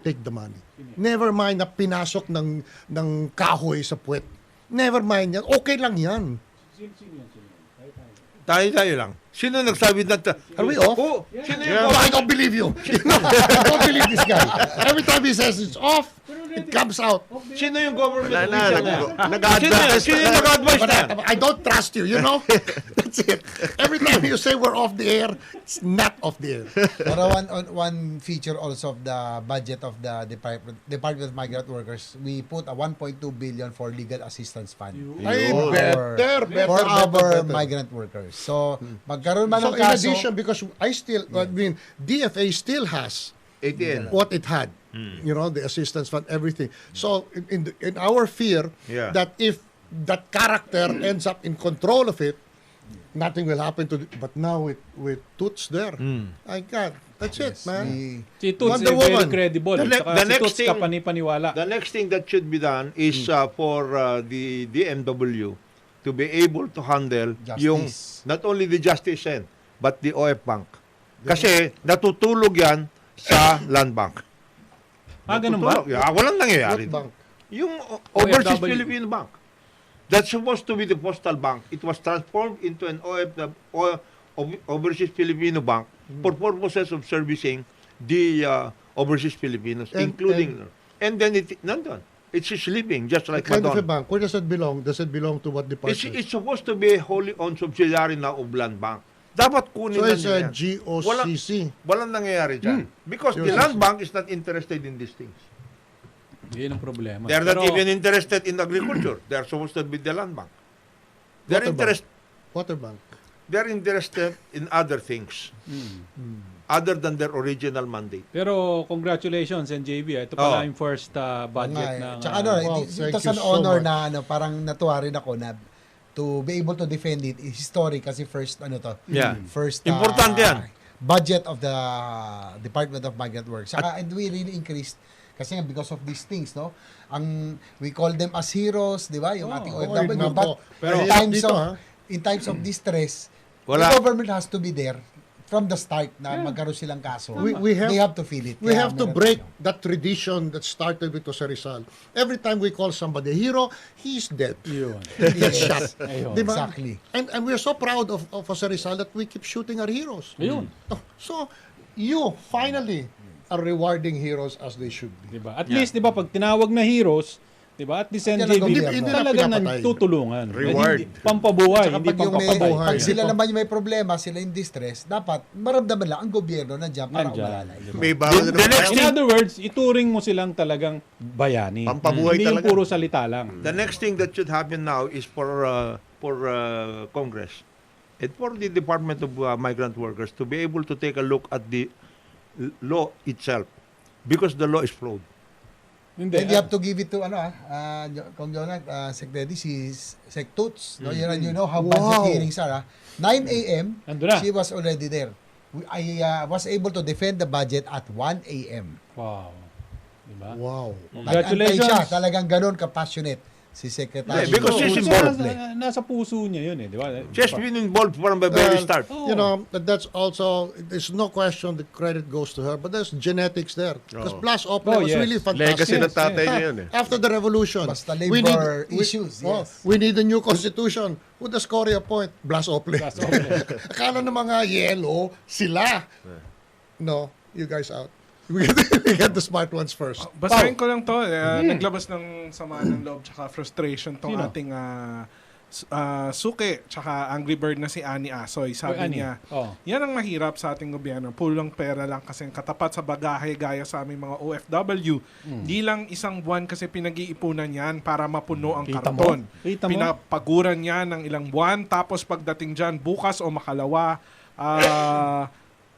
Take the money. Never mind na pinasok ng kahoy sa puwet. Never mind yan. Okay lang yan. Tayo lang. Sino nagsabi na? Are we off? Oh, sino yung No, I don't believe you. I don't believe this guy. Every time he says it's off, it comes out. Sino yung government Nag-advise. Sino yung nag-advise But na? I don't trust you, you know? That's it. Every time you say we're off the air, it's not off the air. Pero one feature also of the budget of the Department of Migrant Workers, we put a 1.2 billion for legal assistance fund. Ay, For our migrant workers. So, magkaroon man So ng in kaso, addition, because I mean, DFA still has ATN. what it had, you know, the assistance fund, everything. So in our fear that if that character ends up in control of it, nothing will happen to. But now with Toots there, I got that's it, man. Si Toots Wonder ay very Woman. credible. The Saka si next Toots thing- kapani-paniwala. The next thing that should be done is for the DMW to be able to handle Justice. yung not only the justice end, but the OF Bank. Kasi natutulog yan sa Land Bank. Ganun ba? Natutulog. Walang nangyayari. What bank? Yung Overseas OFW. Philippine Bank. That's supposed to be the postal bank. It was transformed into an Overseas Filipino Bank for purposes of servicing the overseas Filipinos, including... And then nandun. It's sleeping, just like What kind of a Madonna. bank? Where does it belong? Does it belong to what department? It's supposed to be a wholly owned subsidiary now of Land Bank. Dapat kunin So na it's nila a yan. GOCC. Walang nangyayari dyan. Because the GOCC. Land Bank is not interested in these things. Yan ang problema. They're not Pero, even interested in agriculture. They're supposed to be the Land Bank. They're Water bank. They're interested in other things. Other than their original mandate. Pero congratulations NJB. Ito pala yung first budget ng... Tsaka Wow, it's thank an you so honor much. na parang natuwa rin ako na to be able to defend it. It's historic kasi first Yeah. first Importante yan. budget of the Department of Migrant Workers. Saka, and we really increased kasi nga because of these things, no? We call them as heroes, di ba? Yung ating OFW. nako. But Pero in times of distress, Wala. the government has to be there from the start na magkaroon silang kaso. We They have to feel it. We Kaya have to meron break tayo. that tradition that started with Jose Rizal. Every time we call somebody a hero, he's dead. Yun. He gets Yes. shot. Ayun. Diba? Exactly. And we're so proud of Jose Rizal that we keep shooting our heroes. Ayun. Oh, so, you finally are rewarding heroes as they should be. Diba? At least, diba, pag tinawag na heroes, diba, at least Yan ang NJB, gobyerno. Hindi na talagang pinapatay. tutulungan. Reward. Hindi, pampabuhay, Tsaka hindi pag yung pampapabuhay. pag sila naman yung may problema, sila yung distress, dapat maramdaman lang ang gobyerno nandiyan para Nandyan. umalalay. Diba? May bawal na naman. In other words, ituring mo silang talagang bayani. Pampabuhay Hindi yung talaga. puro salita lang. The next thing that should happen now is for Congress and for the Department of Migrant Workers to be able to take a look at the law itself because the law is flawed. Hindi. And you have to give it to Kong Jonat, Secretary, si Sec Toots. No? You know how budget hearings are. 9 a.m., Ando na. she was already there. I was able to defend the budget at 1 a.m. Wow. Diba? Wow. Nag-antay siya, Congratulations. talagang ganun ka-passionate si Secretary. Yeah, because she's Kasi involved. nasa puso niya yun eh, di ba? She's been involved from the very start. You know, that's also, there's no question the credit goes to her, but there's genetics there. Because Blas Ople was yes. really fantastic. Legacy ng tatay niya yun eh. After the revolution, Basta labor issues, yes. we need a new constitution. Who the score a point? Blas Ople. Akala ng mga yellow, sila. No, you guys out. We get the smart ones first. Basahin ko lang to. Naglabas ng sama ng loob tsaka frustration tong Sino? ating suki tsaka Angry Bird na si Ani Asoy. Sabi Ani. niya, Oh. yan ang mahirap sa ating gobyerno. Pulang pera lang kasi katapat sa bagahe gaya sa aming mga OFW. Di lang isang buwan kasi pinag-iipunan yan para mapuno ang Kita karton. mo? Kita mo? Pinapaguran yan ng ilang buwan tapos pagdating dyan bukas o makalawa,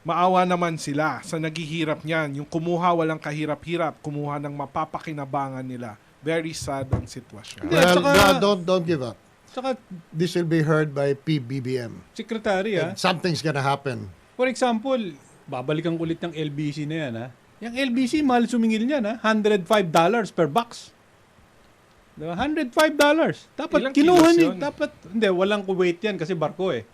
maawa naman sila sa naghihirap niyan. Yung kumuha walang kahirap-hirap, kumuha ng mapapakinabangan nila. Very sad ang sitwasyon. Hindi, Well, saka- don't give up. Saka, This will be heard by PBBM. secretary Something's gonna happen. For example, babalikan ko ulit yung LBC na yan Yung LBC, mahal sumingil niyan $105 per box. Diba? $105. Dapat Ilang kinuha kilos ni, yun? dapat, hindi, walang weight yan kasi barko Okay.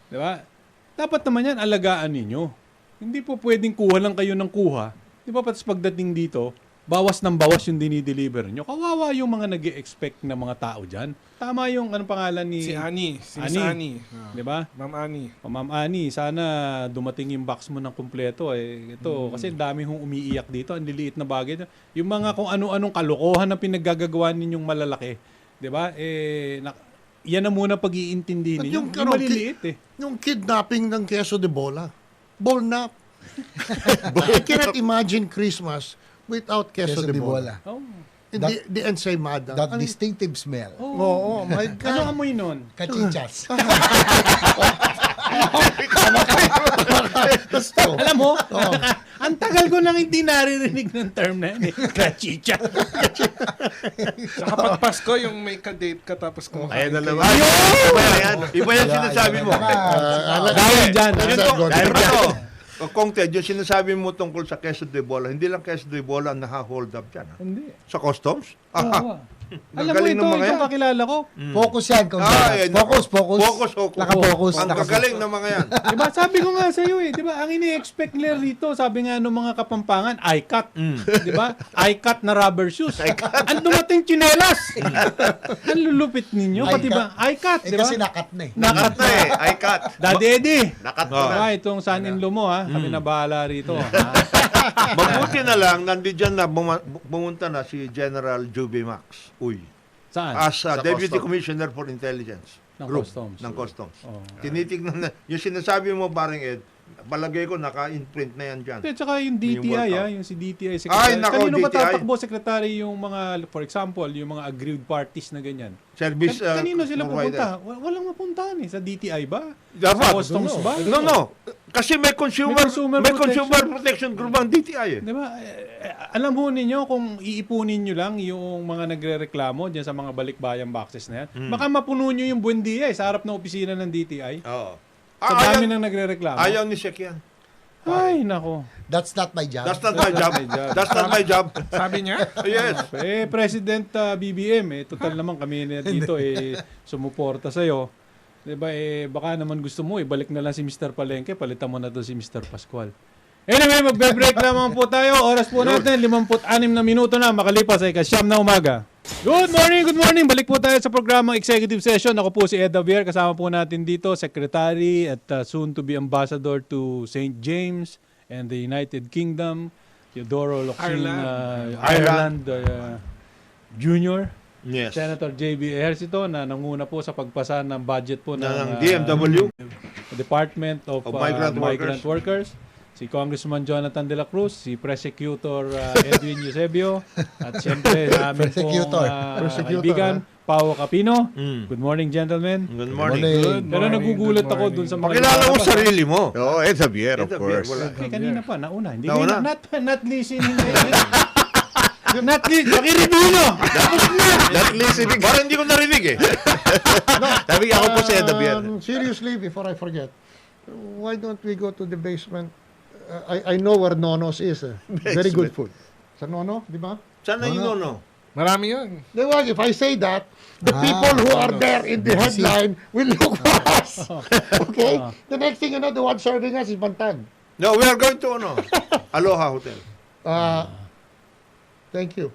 Diba? Dapat naman yan, alagaan ninyo. Hindi po pwedeng kuha lang kayo ng kuha. Di ba, patas pagdating dito, bawas ng bawas yung dinideliver nyo. Kawawa yung mga nag-expect na mga tao dyan. Tama yung, anong pangalan ni... Si Ani. Si Miss Ani. Ani. Di ba? Ma'am Ani. O, Ma'am Ani, sana dumating yung box mo ng kumpleto. Ito, kasi dami hong umiiyak dito. Ang liliit na bagay. Yung mga kung ano-anong kalokohan na pinaggagawa ninyong malalaki. Di ba? Yan na muna pag-iintindi ninyo. Yung maliliit Yung kidnapping ng Queso de Bola. Bolnap. I cannot imagine Christmas without Queso, de Bola. Oh. The ensaymada. That distinctive smell. Oh, my God. Ano amoy nun? Kachichas. Alam mo, ang tagal ko nang hindi naririnig ng term na yun. Kachicha. Saka pag Pasko, yung may ka-date ka tapos kumakain. Ayan na naman. Iba yan sinasabi mo. Dahil dyan. Dahil ito, Kung Ted, yung sinasabi mo tungkol sa Queso de Bola, hindi lang Queso de Bola ang naka-hold up dyan. Hindi. Sa customs? Oo. Alam mo Gagaling ito, ng mga itong yan. kakilala ko. Focus yan. Focus. Focus. Naka-focus. Ang gagaling ng mga yan. Diba? Sabi ko nga sa iyo diba? Ang ini-expect nila rito, sabi nga ng mga Kapampangan, I-cut. Diba? I-cut na rubber shoes. Ang dumating tsinelas. Ang lulupit ninyo. Pati ba? I-cut, diba? Kasi nakat na eh. Nakat na eh. I cut. Daddy Eddie. Nakat na. Diba? Itong son-in-law mo kami na bahala rito. Mabuti na lang, nandiyan na, bumunta na si General Juby Max. Uy. Saan? As Sa Deputy Customs. Commissioner for Intelligence. Ng Group Customs. Ng Customs. Oh. Tinitignan na, yung sinasabi mo parang Ed, palagay ko naka-imprint na yan dyan. At saka yung DTI, workout. yung si DTI secretary. Ay, nako, Kanino ba DTI? tatakbo secretary yung mga, for example, yung mga aggrieved parties na ganyan? Service Kanino sila provider. pupunta? Walang mapuntahan Sa DTI ba? Dapat. Sa customs ba? No. Kasi may consumer protection group ang DTI eh. Di ba? Alam mo ninyo kung iipunin nyo lang yung mga nagre-reklamo dyan sa mga balikbayang boxes na yan, baka mapuno nyo yung buendia sa harap ng opisina ng DTI. Oo. Sa dami nang nagre-reklamo. Ayaw ni Sek yan. Ay, nako. That's not my job. That's not my job. That's not my job. Sabi niya? Yes. President BBM, total naman kami na dito sumuporta sa'yo. Diba, baka naman gusto mo, ibalik na lang si Mr. Palengke, palitan mo na to si Mr. Pascual. Anyway, magbe-break naman po tayo. Oras po natin, 56 na minuto na makalipas ay ika-siyam na umaga. Good morning. Balik po tayo sa programang Executive Session. Ako po si Ed Javier. Kasama po natin dito, Secretary at soon to be Ambassador to St. James and the United Kingdom, Teodoro Locsin, Ireland Jr., Yes. Senator J.B. Ejercito na nanguna po sa pagpasa ng budget po ng DMW. Department of Migrant Workers. Si Congressman Jonathan De La Cruz, si Prosecutor Edwin Eusebio, at siyempre sa amin pong kaibigan, Pao Capino. Good morning, gentlemen. Good morning. Pero nagugulat ako dun sa mga... Pakilala mo sarili mo. Oo, Ed Javier, of course. Kanina pa, nauna. Hindi Nauna? not listening. Not listening. Pakireview nyo! Not listening. Parang hindi ko narinig eh. Sabi ako po si Ed Javier. Seriously, before I forget, why don't we go to the basement? I know where Nono's is. Very good food. Sa Nono, di ba? Sana yung nono. Marami yun. Well, if I say that, the people who are there in the headline will look for us. Okay? The next thing you know, the one serving us is Bantag. No, we are going to, Aloha Hotel. Thank you.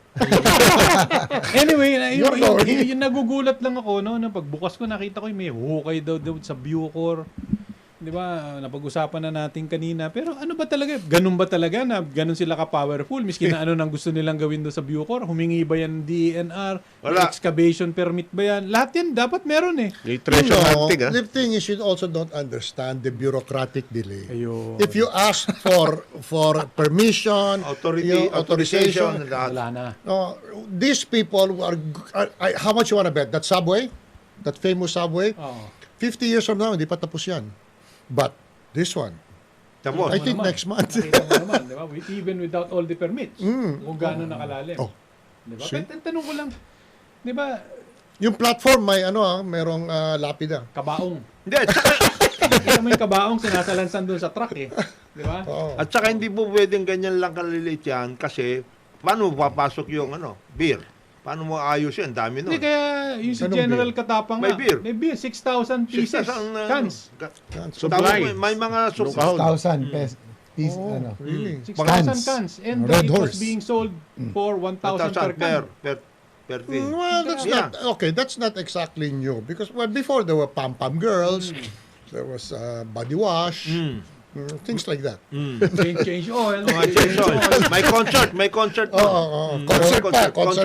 Anyway, You're going. yung nagugulat lang ako, no, na pagbukas ko, nakita ko yung may hukay daw sa Bucor. Di ba? Napag-usapan na natin kanina. Pero ano ba talaga? Ganun ba talaga na ganun sila ka-powerful? Miski na ano nang gusto nilang gawin doon sa Bucor? Humingi ba yan DNR? Wala. Excavation permit ba yan? Lahat yan dapat meron eh. May treasure hunting, ha? The thing is, you also don't understand the bureaucratic delay. Ayun. If you ask for permission, Authorization. Wala na. these people who are how much you want to bet? That subway? That famous subway? Oo. 50 years from now, hindi pa tapos yan. But this one, Tapos. I think next month. Nakita mo naman, di ba? Even without all the permits. Kung gaano nakalalim. Di ba? Pero tanong ko lang, di ba, Yung platform may merong lapida. kabaong. Hindi, at saka, Kita mo yung kabaong sinasalansan doon sa truck eh. Di ba? at saka hindi po pwedeng ganyan lang kaliliit yan kasi paano papasok yung beer? Paano mo ayos yan? Dami nun. Hindi kaya yung si Anong General beer? Katapang May nga. beer. May beer. 6,000 pieces. 6,000, Cans. Supply. May mga Kahon. 6,000 pesos. Really? 6,000 cans. And Red it was horse. being sold for 1,000 per can. per thing. Well, that's Yeah. not okay. That's not exactly new because before there were pam pam girls, there was body wash, things like that. Change oil. Mga change oil. May concert. Concert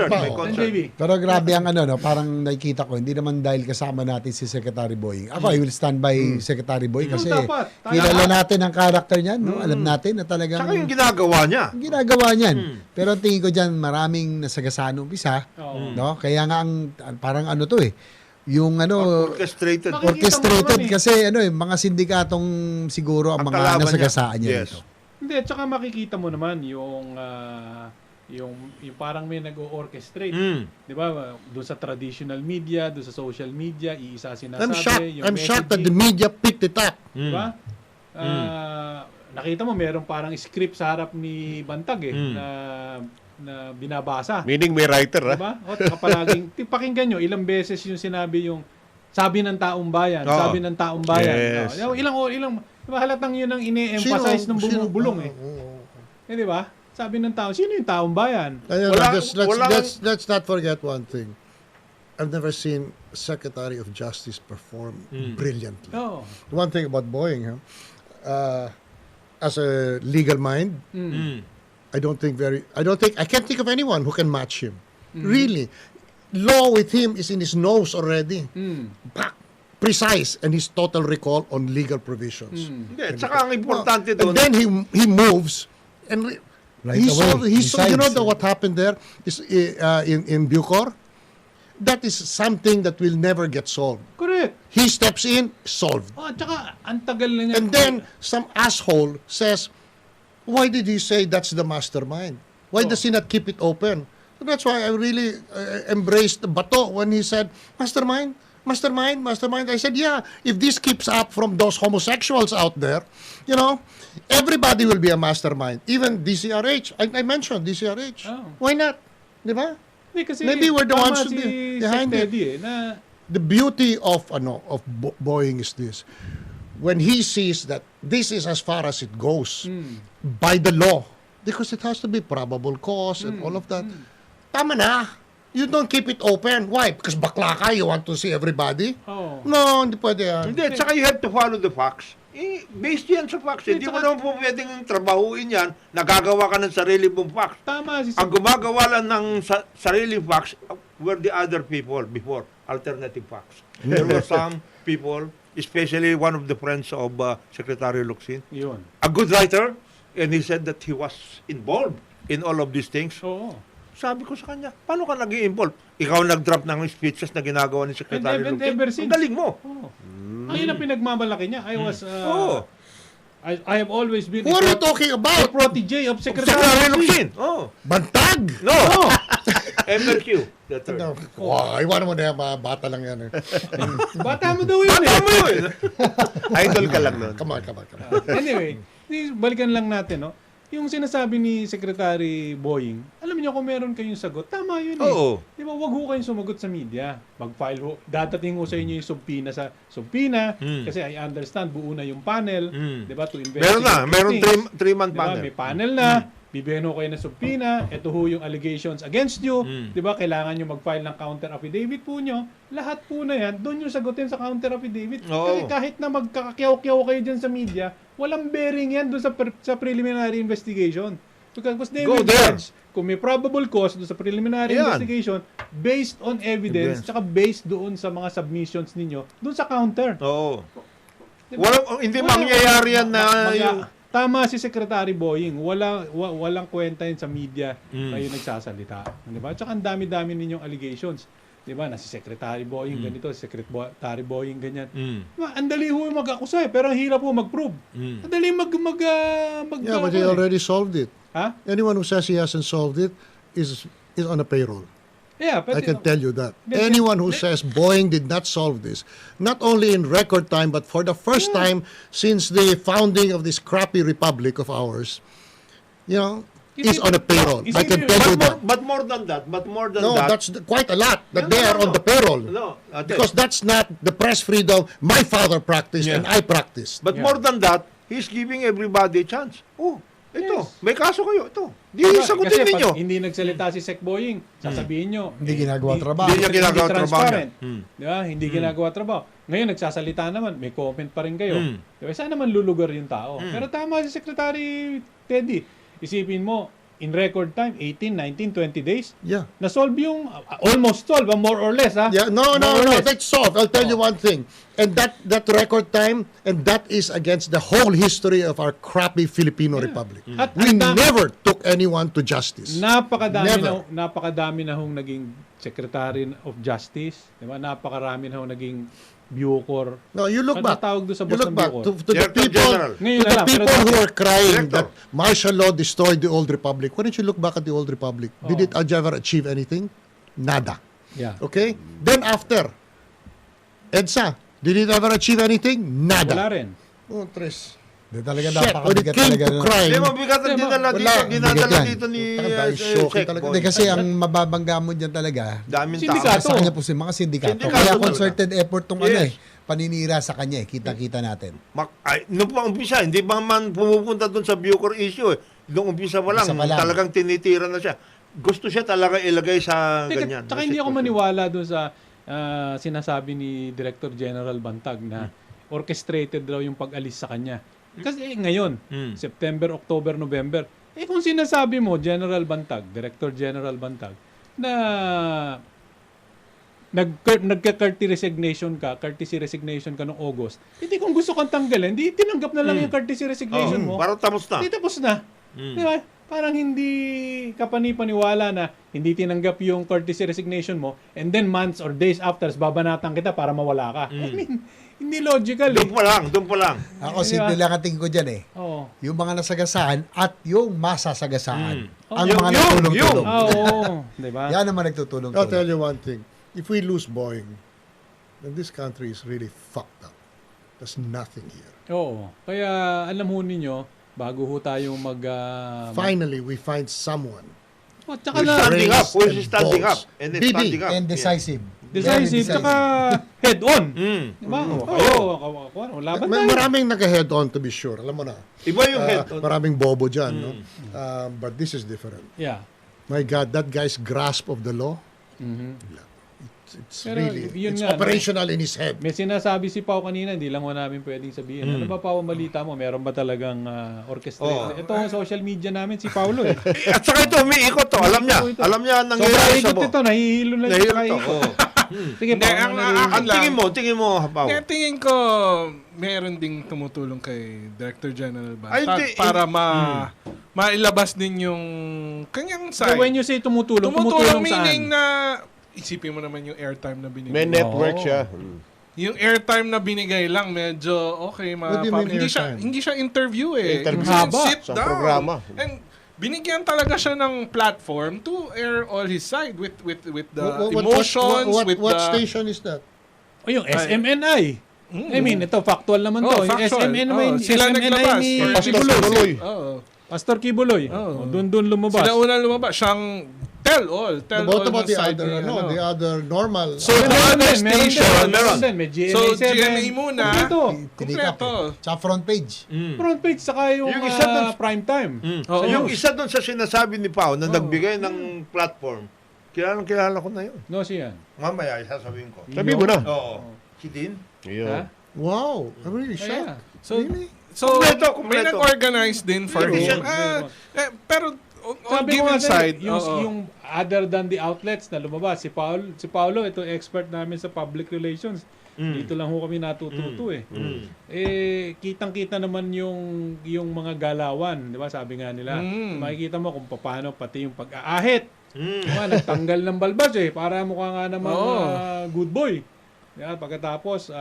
pa. And JB. Pero grabe ang parang nakikita ko, hindi naman dahil kasama natin si Secretary Boying. Ako, I will stand by Secretary Boying kasi dapat. kilala natin ang karakter niyan. No? Alam natin na talagang Saka yung ginagawa niya. ginagawa niyan. Pero ang tingin ko dyan, maraming nasagasaan umpisa. Oo. No? Kaya nga parang to yung Orchestrated. Bakit? orchestrated Makikita mo kasi mga sindikatong siguro ang Ang mga kalaban nasagasaan niya Yes. dito. Hindi, at saka makikita mo naman yung parang may nag-o-orchestrate. Di ba? Doon sa traditional media, doon sa social media, iisa sinasabi. I'm shocked that the media picked it up. Di ba? Nakita mo, merong parang script sa harap ni Bantag na binabasa. Meaning may writer, ha? Diba? O, saka palaging, pakinggan nyo, ilang beses yung sinabi yung sabi ng taong bayan, Oo. sabi ng taong bayan. Yes. Ilang, diba halatang yun ang ine-emphasize ng bumubulong eh. Di ba? Sabi ng tao, sino yung taong bayan? Let's not forget one thing. I've never seen Secretary of Justice perform brilliantly. Oh. One thing about Boeing, as a legal mind, I can't think of anyone who can match him. Really. Law with him is in his nose already. Precise and his total recall on legal provisions. Hindi, at saka ang importante And doon. then he moves and Right he away. solved, He you know decides. what happened there is in Bucor? That is something that will never get solved. Correct. He steps in, solved. Oh, at saka, ang tagal na nga. And then some asshole says, why did he say that's the mastermind? Why does he not keep it open? So that's why I really embraced Bato when he said, mastermind. I said, yeah, if this keeps up from those homosexuals out there, everybody will be a mastermind. Even DCRH. I mentioned DCRH. Oh. Why not? Di ba? Kasi Maybe we're the tama ones to si be behind Sec it. Teddy na The beauty of Boeing is this. When he sees that this is as far as it goes by the law, because it has to be probable cause and all of that, tama na. You don't keep it open. Why? Because bakla ka, you want to see everybody? Oh. No, hindi pwede yan. Hindi, at saka you have to follow the facts. Based yan sa facts. Hindi mo naman po pwedeng trabahuin yan, nagagawa ka ng sarili mong facts. Tama si Ang gumagawa lang ng sarili facts were the other people before, alternative facts. There were some people, especially one of the friends of Secretary Locsin, Yun. a good writer, and he said that he was involved in all of these things. Oo. Sabi ko sa kanya, paano ka naging involved? Ikaw nag-drop ng speeches na ginagawa ni Secretary And Locsin. ever since. Ang galing mo. Oh. Ayun ang pinagmamalaki niya. Oo. I have always been Who are you talking a about? protege of Secretary Secretary Locsin. Locsin. Oh. Bantag! No. MLQ. The third. No. Wow, iwan mo na yan, mga bata lang yan. Bata mo daw yun Bata eh. mo yun. Idol ka lang nun. Come on. Anyway, balikan lang natin, no? yung sinasabi ni Secretary Boying, alam niyo kung meron kayong sagot, tama yun eh. Oo. Di ba, wag ho kayong sumagot sa media. Mag-file ho. Dadating ho sa inyo yung subpoena, kasi I understand, buo na yung panel, di ba, to investigate. Meron things. 3-month Diba, panel. may panel na, bibigyan ho kayo ng subpoena, ito ho yung allegations against you, di ba, kailangan nyo mag-file ng counter affidavit po nyo, lahat po na yan, doon yung sagutin sa counter affidavit. Oo. Kahit na magkakakyaw-kyaw kayo dyan sa media, walang bearing yan doon sa preliminary investigation. Because they Go will there. judge kung may probable cause doon sa preliminary Ayan. investigation based on evidence, tsaka based doon sa mga submissions ninyo, doon sa counter. Oo. Diba? Hindi mangyayari yan na yung... Tama si Secretary Boying, walang kwenta yun sa media kayo nagsasalita. Diba? Tsaka ang dami-dami ninyong allegations. Diba? Na si Secretary Boying ganito, si Secretary Boying ganyan. Diba? Ang dali ho mag-akusa pero ang hirap ho mag-prove. Ang dali Yeah, but he already solved it. Ha? Anyone who says he hasn't solved it is on a payroll. Yeah, but I can tell you that. Yes, Anyone who says Boeing did not solve this, not only in record time, but for the first time since the founding of this crappy republic of ours, is on a payroll. I can tell you that. But more than that, No, that's quite a lot that they are on the payroll. No, Because that's not the press freedom my father practiced and I practiced. But more than that, he's giving everybody a chance. Oh, ito, Yes. may kaso kayo, ito. Di Diba? sagutin Kasi ninyo. pag hindi nagsalita si Sec Boying, sasabihin nyo, Hindi ginagawa trabaho. Hindi niya ginagawa trabaho transparent. niya. Diba? Hindi ginagawa trabaho. Ngayon, nagsasalita naman, may comment pa rin kayo. Diba? Saan naman lulugar yung tao? Pero tama si Secretary Teddy. Isipin mo, in record time, 18, 19, 20 days, Yeah. na-solve yung, almost solve, more or less, ha? Yeah, no, More or less. that's solved. I'll tell you one thing. And that record time, and that is against the whole history of our crappy Filipino Republic. At We ang dami- never took anyone to justice. Never. Napakadami na hong naging Secretary of Justice, di ba? Napakarami na hong naging Bucor. No, you look Ano back. tawag doon sa You boss look ng back Bucor? to the Director people, General. Ngayon to na the lang, pero people who are crying Director. that martial law destroyed the old republic. Why don't you look back at the old republic? Did it ever achieve anything? Nada. Yeah. Okay? Then after, EDSA, did it ever achieve anything? Nada. Wala rin. Oh, Tres. Di talaga Shit, when it napakabigat came talaga. to crime, Hindi, mabigat ang dinala wala. dito. Dinadala Bigat yan. dito ni Dahil shocking Sec talaga. Boy. Hindi kasi ang mababangga mo dyan talaga, Daming Sindikato. tao. sa kanya po si mga sindikato. Sindikato Kaya talaga. concerted effort tong Yes. paninira sa kanya Kita-kita natin. Nung umpisa, hindi ba man pumupunta doon sa Bucor issue eh. Nung umpisa pa lang, Umpisa pa lang. talagang tinitira na siya. Gusto siya talaga ilagay sa Teka, ganyan. Tsaka hindi ako maniwala doon sa sinasabi ni Director General Bantag na orchestrated daw yung pag-alis sa kanya. Kasi ngayon, September, October, November, kung sinasabi mo, General Bantag, Director General Bantag, na nagka-courtesy resignation ka noong August, hindi kung gusto kang tanggalin, hindi tinanggap na lang yung courtesy resignation mo. Para tapos na. Hindi tapos na. Di ba? Parang hindi ka panipaniwala na hindi tinanggap yung courtesy resignation mo and then months or days after, babanatan kita para mawala ka. I mean, hindi logical eh. Doon pa lang. Ako, Di simple ba? lang ang tingin ko dyan eh. Oo. Yung mga nasagasaan at yung masasagasaan. Ang Yung- mga yung- nagtulong-tulong. Oo. Di ba? Yan naman I'll nagtutulong-tulong. tell you one thing. If we lose Boeing, then this country is really fucked up. There's nothing here. Oo. Kaya alam ho ninyo, bago ho tayo Finally, we find someone. tsaka Who's na standing up? Who is and standing up? balls. And Bibi. standing up. And decisive. decisive, Very tsaka head on. Di ba? Laban tayo. Maraming nag-head on to be sure. Alam mo na. Iba yung head. Maraming bobo dyan. No? But this is different. Yeah. My God, that guy's grasp of the law, it's Pero really, yun it's nga, no? operational in his head. May sinasabi si Pao kanina, hindi lang ho namin pwedeng sabihin. Ano ba Pao ang balita mo? Meron ba talagang orchestrated? Ito ang social media namin, si Paulo eh. At saka ito, umiikot to. Alam niya. Ito. Alam niya ang Sobrang nangyayari sa ikot mo. ito, nahihilo na Nahihilo ito. to. Oo. Sige, Hindi, Pao. Ang tingin mo, Pao. Kaya tingin ko, meron ding tumutulong kay Director General Ay, Bantag hindi. para mailabas din yung kanyang So side. when you say tumutulong, Tumutulong saan? meaning na, isipin mo naman yung airtime na binigay. May network siya. Yung airtime na binigay lang, medyo okay. What do you mean airtime? Hindi siya interview eh. Interview. Ibig sabihin, Haba. sit Sa down. programa. And binigyan talaga siya ng platform to air all his side with the emotions, with what the... station is that? O yung SMNI. I mean, ito factual naman to. Oh, Yung factual. SMNI, Sila SMNI naglabas. ni Or Pastor Pibuloy. Tuloy. Oo. Pastor Kibuloy. Doon lumabas. Sila una lumabas. Siyang tell-all. What Tell-all about na the side other, ni, the other normal? So, the other station, meron din. May GMA7. So, GMA muna. Kompleto. Tinikap Kompleto. Tsaka front page. Front page, saka yung, Yung isa dun- prime time. Oo. Yung isa doon sa sinasabi ni Pao na nagbigay ng platform, kilala ko na yun. No, siya. Mamaya, sasabihin ko. Sabi mo na. Oo. Si Dean? Ha? Wow, I'm really shocked. Kaya. So, Kompleto. may nag-organize din for Meron. him. Pero, on Sabi ko given nga side, yung other than the outlets na lumabas, si Paulo, ito expert namin sa public relations. Dito lang ho kami natututo kitang-kita naman yung mga galawan, 'di ba? Sabi nga nila. Makikita mo kung paano pati yung pag-aahit. Diba? Nagtanggal ng balbas para mukha nga naman good boy. Yeah, pagkatapos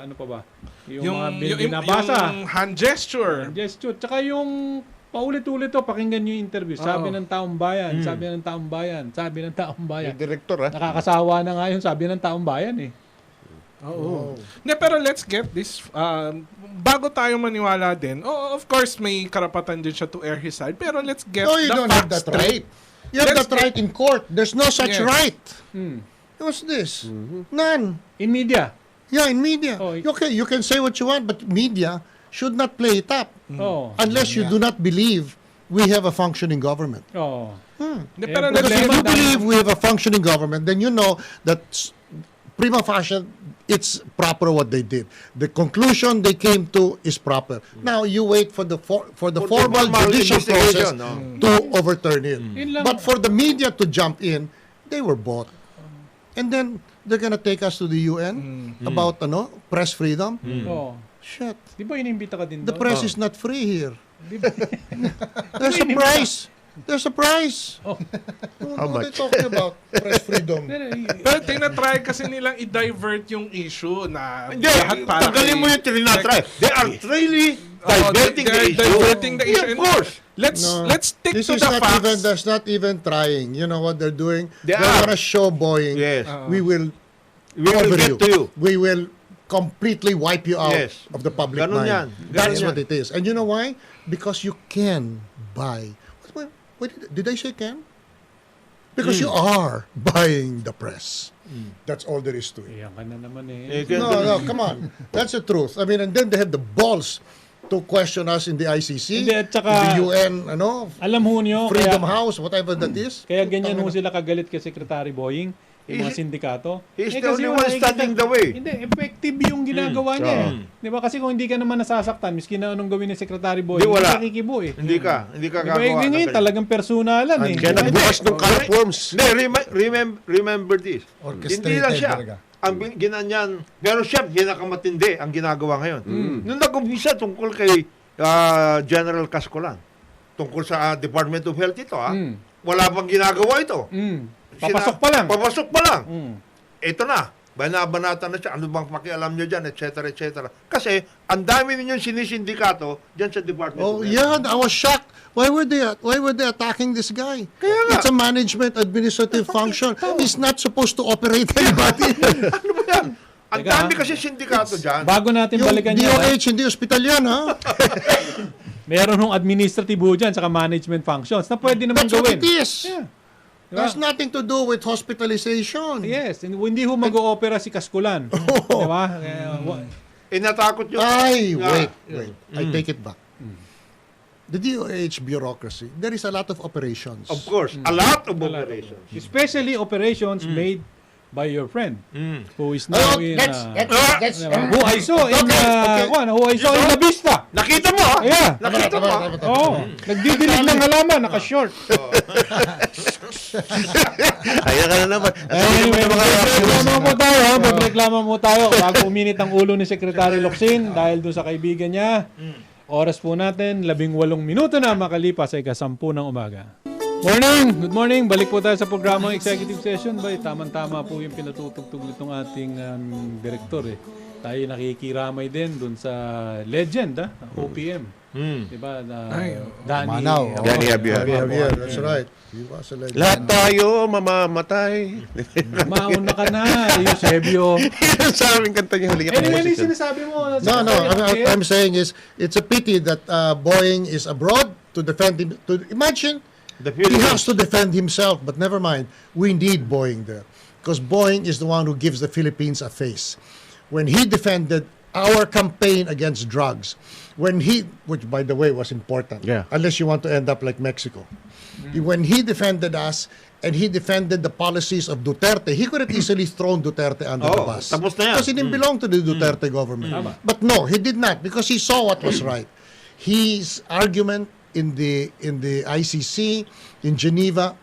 ano pa ba? Yung mga binabasa, yung hand gesture. gesture, tsaka yung paulit-ulit pakinggan yung interview. Sabi ng taong bayan, sabi ng taong bayan, sabi ng taong bayan. Yung director, ha? Nakakasawa na nga yung sabi ng taong bayan Oo. Pero let's get this. Bago tayo maniwala din, of course, may karapatan din siya to air his side. Pero let's get No, you the don't have facts that right. straight. You have Let's that right in court. There's no such Yes. right. Hmm. What's this? None. In media. Yeah, in media. Oh, Okay, you can say what you want, but media should not play it up. Oh. Unless you do not believe we have a functioning government. Oh. Pero Eh, let's Because if Problema you dahil- believe we have a functioning government, then you know that prima facie, it's proper what they did. The conclusion they came to is proper. Now you wait for the formal formal judicial process investigation, no? to overturn it. Yun lang. But for the media to jump in, they were bought. And then they're gonna take us to the UN about press freedom. Oh. Shit. Di ba inimbita ka din The doon? press is not free here. Di ba? There's a price. There's a price. Oh. What are they talking about? Press freedom. Pero tinatry kasi nilang i-divert yung issue na Hindi, lahat para tanggalin mo yung trinatry. They are really diverting the issue. Diverting the issue. Yeah, of course. Let's stick This to is the not even, facts. that's not even trying. You know what they're doing? They They're are. gonna show Boeing. Yes. We will We will cover get to you. We will completely wipe you out Yes. of the public Ganun mind. yan. That's Ganun what yan. it is. And you know why? Because you can buy. What did I say can? Because you are buying the press. That's all there is to it. Iyan ka na naman No, come on. That's the truth. I mean, and then they have the balls to question us in the ICC, Hindi, at saka- in the UN, Alam ho nyo, Freedom kaya, House, whatever that is. kaya ganyan ho sila kagalit kay Secretary Boying, yung mga sindikato. He's the kasi only yung one nakikita- standing the way. Hindi, effective yung ginagawa niya. Di ba? Kasi kung hindi ka naman nasasaktan, miski na anong gawin ni Secretary Boying, Di, wala. hindi ka kikibo Hindi ka Di ba? gagawa. ng Ganyan, ganyan. talagang personalan Kaya Di ba? nagbukas ng can of worms. Hindi, remember this. Orchestrated Hindi lang siya. talaga. Ang ginanyan, pero siya, ginakamatindi ang ginagawa ngayon. Nung nag-umpisa tungkol kay General Cascolan, tungkol sa Department of Health ito, wala pang ginagawa ito. Papasok pa lang. Papasok pa lang. Ito na. Banabanata na siya. Ano bang pakialam nyo dyan, etc., etc. Kasi, ang dami ninyong sinisindikato dyan sa Department Oh of Health. yeah, I was shocked. Why were they attacking this guy? Kaya nga. It's a management administrative function. He's not supposed to operate anybody. Ano ba yan? Ang Teka, dami kasi sindikato dyan. Bago natin Yung balikan yan, DOH, hindi ospital yan, ha? meron hong administrative ho dyan, saka management functions na pwede naman That's what gawin. it is. Yeah. There's nothing to do with hospitalization. Yes, hindi ho mag-oopera si Kaskulan. Di ba? Inatakot yun. Ay, nga. wait. I take it back. The DOH bureaucracy, there is a lot of operations. Of course, a lot of operations. Especially operations made by your friend who is now in who I saw in La Vista. Nakita mo, ha? Yeah. Nakita mo. Oh, nagdidilig ng halaman, naka-short. Ayan ka na naman. Anyway, magreklamo mo tayo bago uminit ang ulo ni Secretary Locsin dahil doon sa kaibigan niya. Oras po natin, 18 minuto na makalipas ay 10 ng umaga. Morning! Good morning! Balik po tayo sa programang Executive Session. Bay, tamang-tama po yung pinatutugtog nitong ating direktor. Tayo nakikiramay din dun sa legend, OPM. Diba? Danny Manaw. Danny Javier. Yeah, that's right. He was a legend. Lahat tayo mamamatay. Mauna ka na, Eusebio. Yan sa aming kanta niya huling Anyway, yung sinasabi mo. No, I'm saying is, it's a pity that Boeing is abroad to defend him. Imagine The he Philippines. has to defend himself, but never mind. We need Boeing there because Boeing is the one who gives the Philippines a face. When he defended our campaign against drugs, which by the way was important, Yeah. unless you want to end up like Mexico. When he defended us and he defended the policies of Duterte, he could have easily thrown Duterte under the bus. tapos na yan. Because he didn't belong to the Duterte government. But no, he did not because he saw what was right. His argument in the ICC in Geneva,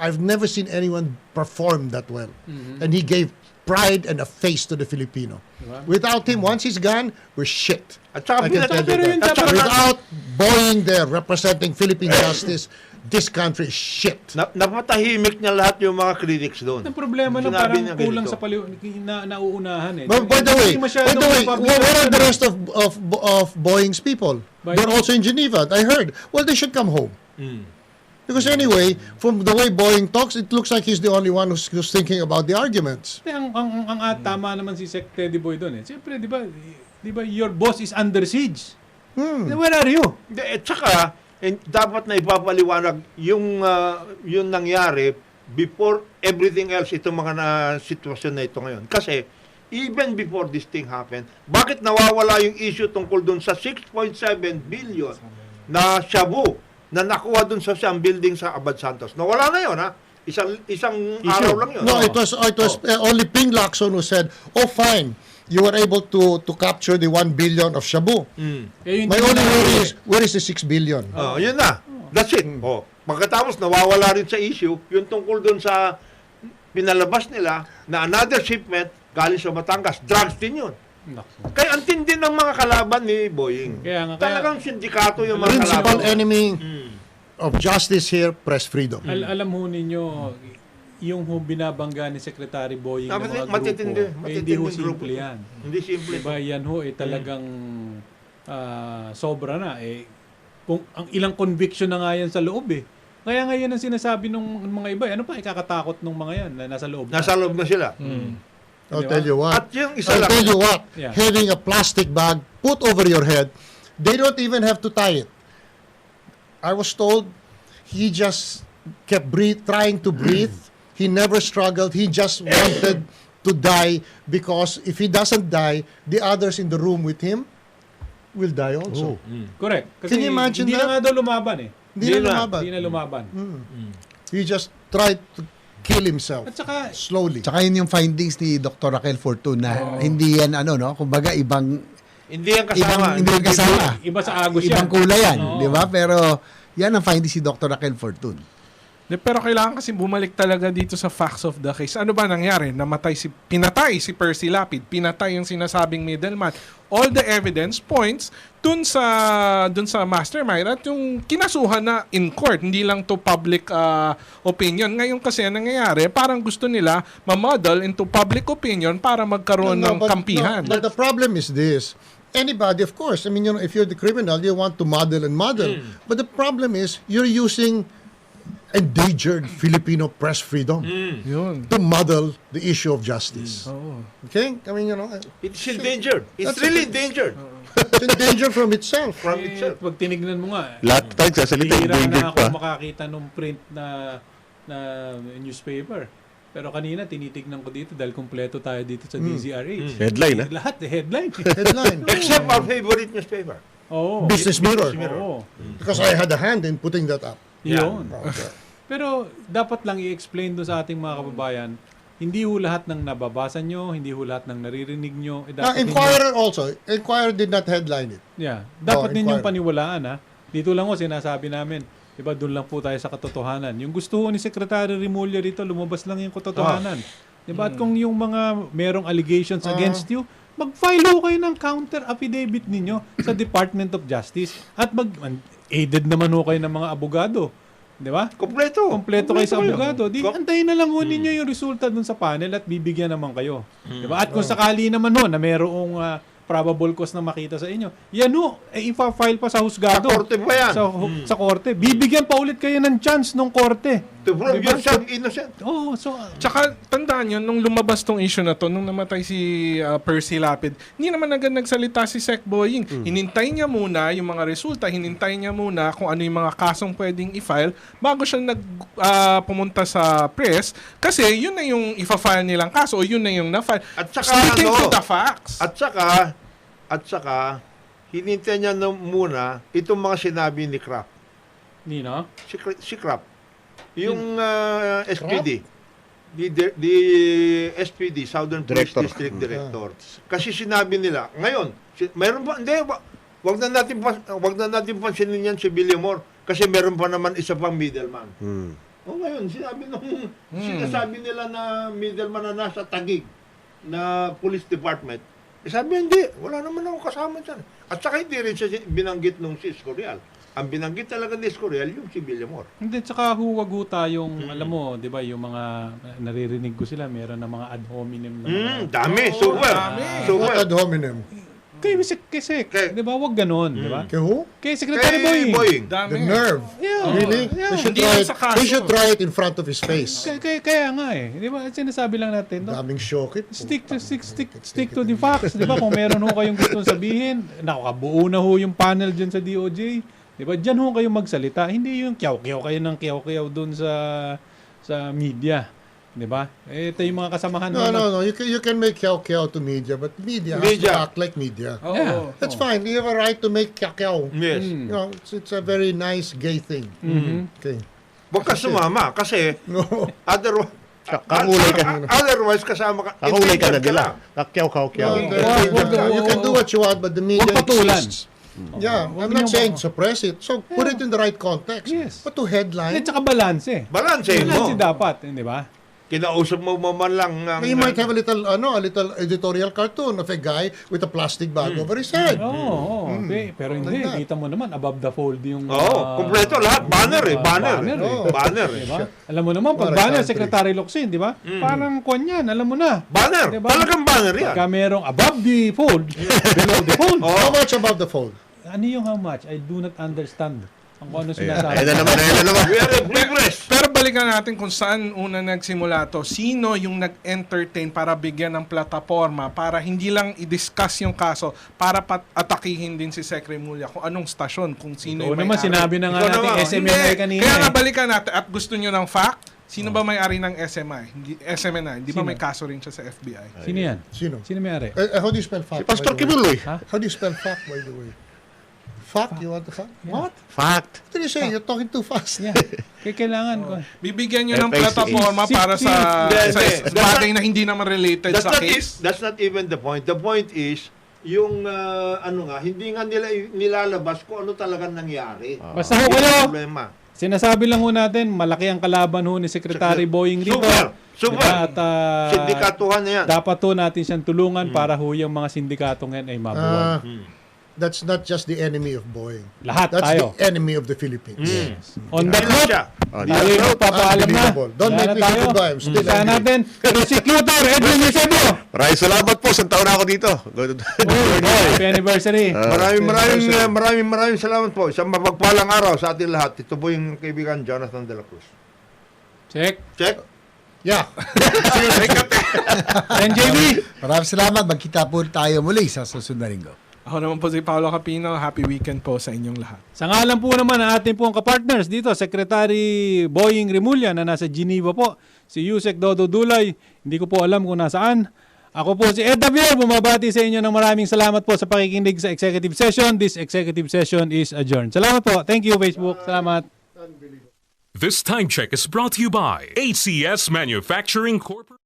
I've never seen anyone perform that well. And he gave pride and a face to the Filipino. Without him, once he's gone, we're shit. At saka I can tell you that. Without Boeing there representing Philippine justice, this country is shit. Napatahimik niya lahat yung mga critics doon. Ang problema na Sinabi parang niya kulang ganito. sa nauunahan eh. But by the way, Hindi masyadong public where are the ano. rest of Boeing's people? They're also in Geneva. I heard. Well, they should come home. Because anyway, from the way Boeing talks, it looks like he's the only one who's thinking about the arguments. Ang tama naman si Sec Teddy Boy doon eh. Siyempre, di ba, your boss is under siege. Where are you? At saka, dapat na ipapaliwanag yung nangyari before everything else itong mga sitwasyon na ito ngayon. Kasi, even before this thing happened, bakit nawawala yung issue tungkol dun sa 6.7 billion na shabu na nakuha dun sa siyang building sa Abad Santos? Nawala na yun, ha? Isang araw lang yun. No, it was only Ping Lacson who said, "Oh, fine, you were able to capture the 1 billion of shabu." My only worry is, where is the 6 billion? Yun na. That's it. Pagkatapos, nawawala rin sa issue, yung tungkol dun sa pinalabas nila na another shipment galing sa Batangas. Drugs din yun. Kaya ang tindi ng mga kalaban ni Boeing. Talagang sindikato yung mga Principal kalaban. enemy of justice here, press freedom. Alam ho ninyo, yung binabangga ni Secretary Boying ng mga Matitindi. grupo, hindi ho Matitinding grupo. simple yan. Hindi simple. Diba, yan ho, talagang sobra na. Kung ang ilang conviction na nga yan sa loob eh. Kaya nga yan ang sinasabi ng mga iba. Ano pa ikakatakot ng mga yan na nasa loob na? Nasa loob na sila. I'll tell you what. At yung isa I'll lang. tell you what. Yeah. Having a plastic bag put over your head, they don't even have to tie it. I was told he just kept trying to breathe. He never struggled. He just wanted to die because if he doesn't die, the others in the room with him will die also. Correct. Kasi Can you imagine hindi that? na nga daw lumaban eh. Hindi na lumaban. Hindi na lumaban. He just tried to kill himself At saka, slowly. Tsaka yun yung findings ni Dr. Raquel Fortun na hindi yan kumbaga Hindi yan kasama. hindi yan kasama. iba sa agos yan. Ibang kulay yan, Oo. di ba? Pero yan ang findings si Dr. Raquel Fortun. Pero kailangan kasi bumalik talaga dito sa facts of the case. Ano ba nangyari? Pinatay si Percy Lapid, pinatay yung sinasabing middleman. All the evidence points dun sa mastermind at yung kinasuhan na in court, hindi lang to public opinion. Ngayon kasi ang nangyayari, parang gusto nila ma-model into public opinion para magkaroon ng kampihan. But the problem is this. Anybody, of course, I mean, if you're the criminal, you want to model and model. But the problem is, you're using endangered Filipino press freedom Yun. to model the issue of justice. Okay? I mean, It's endangered. It's That's really okay. endangered. it's in danger from itself. From itself. Pag tinignan mo nga, Lahat tayo sasalita, bihira endangered na ako pa. makakita nung print na newspaper. Pero kanina, tinitignan ko dito dahil kumpleto tayo dito sa DZRH. Headline, ha? Lahat, headline. Headline. Except our favorite newspaper. Oo. Business Mirror. Oo. Because I had a hand in putting that up. Yun. Pero dapat lang i-explain doon sa ating mga kababayan, hindi ho lahat ng nababasa nyo, hindi ho lahat ng naririnig nyo. Inquirer also. Inquirer did not headline it. Dapat Oh, ninyong Inquirer. paniwalaan ha. Dito lang ho sinasabi namin, diba doon lang po tayo sa katotohanan. Yung gusto ho ni Secretary Remulla rito, lumabas lang yung katotohanan. Diba? At kung yung mga merong allegations against you, mag-file ho kayo ng counter affidavit ninyo sa Department of Justice. At aided naman ho kayo ng mga abogado. Di ba? Kompleto. Kompleto kayo sa kayo. abogado. Di, antayin na lang ho ninyo yung resulta dun sa panel at bibigyan naman kayo. Di ba? At kung sakali naman ho na merong probable cause na makita sa inyo. Yan ho, ipa-file pa sa husgado. Sa korte pa yan. Sa korte. Bibigyan pa ulit kayo ng chance nung korte. To prove Diba? yourself innocent. Oo, so Tsaka, tandaan nyo, nung lumabas tong issue na to, nung namatay si Percy Lapid, hindi naman agad nagsalita si Sec Boying. Hinintay niya muna yung mga resulta, hinintay niya muna kung ano yung mga kasong pwedeng i-file bago siya pumunta sa press. Kasi yun na yung ifa-file nilang kaso o yun na yung na-file. At saka, Sticking to the facts. At saka, hinintay niya muna itong mga sinabi ni Kraft. Nino? Si Kraft. Yung SPD. The SPD, Southern Police Director. District Director. Kasi sinabi nila, ngayon, mayroon pa, hindi, wag na natin pansinin yan si Villamor kasi meron pa naman isa pang middleman. O ngayon, sinasabi nila na middleman na nasa Taguig na police department. Sabi hindi, wala naman ako kasama dyan. At saka hindi rin siya binanggit nung si Escorial. Ang binanggit talaga ni Escorial yung si Villamor. Hindi, tsaka huwag ho tayong, alam mo, di ba, yung mga naririnig ko sila, meron na mga ad hominem na mga... Dami, super. What ad hominem? Kay di ba, wag ganon, di ba? Kay who? Kay Secretary Boying. Boying. The nerve. Yeah. Really? Yeah. They should try it in front of his face. Kaya nga eh. Di ba, sinasabi lang natin, no? Daming shock it. Stick to the facts. Di ba, kung meron ho kayong gustong sabihin, nakabuo na ho yung panel dyan sa DOJ. Di ba, dyan ho kayong magsalita. Hindi yung kiyaw-kiyaw kayo ng kiyaw-kiyaw dun sa media. Di ba? Ito yung mga kasamahan. No. You can make kyaw-kyaw to media, but media has to act like media. Yeah. That's fine. You have a right to make kyaw-kyaw. Yes. You know, it's a very nice gay thing. Okay. Huwag ka sumama kasi No. otherwise kasama ka. Kakulay ka na involved nila. lang. Kakyaw-kakyaw. You can do what you want, but the media Huwag patulan. exists. Yeah, I'm not saying suppress it. So put it in the right context. Yes. But to headline, At saka balance. Balansehin mo. Balance dapat, di ba? Kinausap mo man lang ang... you might have a little editorial cartoon of a guy with a plastic bag over his head. Oo. Pero hindi. Kita mo naman, above the fold yung... kompleto lahat. Banner eh. Banner eh. Diba? Alam mo naman, pag banner, Secretary Locsin, di ba? Parang kwan yan, alam mo na. Banner. Diba? Talagang banner yan. Pagka merong above the fold, below the fold. How much above the fold? Ano yung how much? I do not understand. Ang kung ano sinasabi. Ayan na naman. We are a progress. Pero balikan natin kung saan una nagsimula to. Sino yung nag-entertain para bigyan ng plataforma para hindi lang i-discuss yung kaso, para atakihin din si Sec Remulla kung anong stasyon, kung sino yung naman, may-ari. sinabi na nga Ikaw natin naman. SMNI kanina. Kaya nga eh. balikan natin at gusto nyo ng fact, sino ba may-ari ng SMNI? Hindi ba Sino? may kaso rin siya sa FBI? Sino yan? Sino? Sino may-ari? How do you spell fact? Pastor by the way? Kibuloy. How do you spell fact, by the way? Fact? You want the fact? What? Fact. What did you say? You're talking too fast. Yeah. Kailangan ko. Bibigyan nyo ng FACE. plataforma para sa Hindi. bagay na hindi naman related sa case. That's not even the point. The point is, yung hindi nga nila nilalabas kung ano talagang nangyari. Basta ho Yun ang kayo, problema. sinasabi lang ho natin, malaki ang kalaban ho ni Secretary Boying dito. Super. Diba? At Sindikatuhan na yan. dapat ho natin siyang tulungan para ho yung mga sindikatong yan ay mabuhay. That's not just the enemy of Boeing. Lahat That's tayo. the enemy of the Philippines. On that Ayun note, siya. tayo yung magpapaalam na. Unbelievable. Don't make me say goodbye. I'm still Saan angry. natin, Prosecutor Edwin Eusebio. Maraming salamat po. Isang taon na ako dito. Happy anniversary. Maraming salamat po. Isang mapagpalang araw sa ating lahat. Ito po yung kaibigan Jonathan de la Cruz. Check. Check. Yeah. NJB. Maraming salamat. Magkita po tayo muli sa susunod na linggo. Ako naman po si Paolo Capino. Happy weekend po sa inyong lahat. Sa ngalan po naman ng ating pong kapartners dito, Secretary Boying Remulla na nasa Geneva po, si Yusek Dodo Dulay, hindi ko po alam kung nasaan. Ako po si Ed Javier, bumabati sa inyo ng maraming salamat po sa pakikinig sa executive session. This executive session is adjourned. Salamat po. Thank you, Facebook. Salamat. This time check is brought to you by ACS Manufacturing Corporation.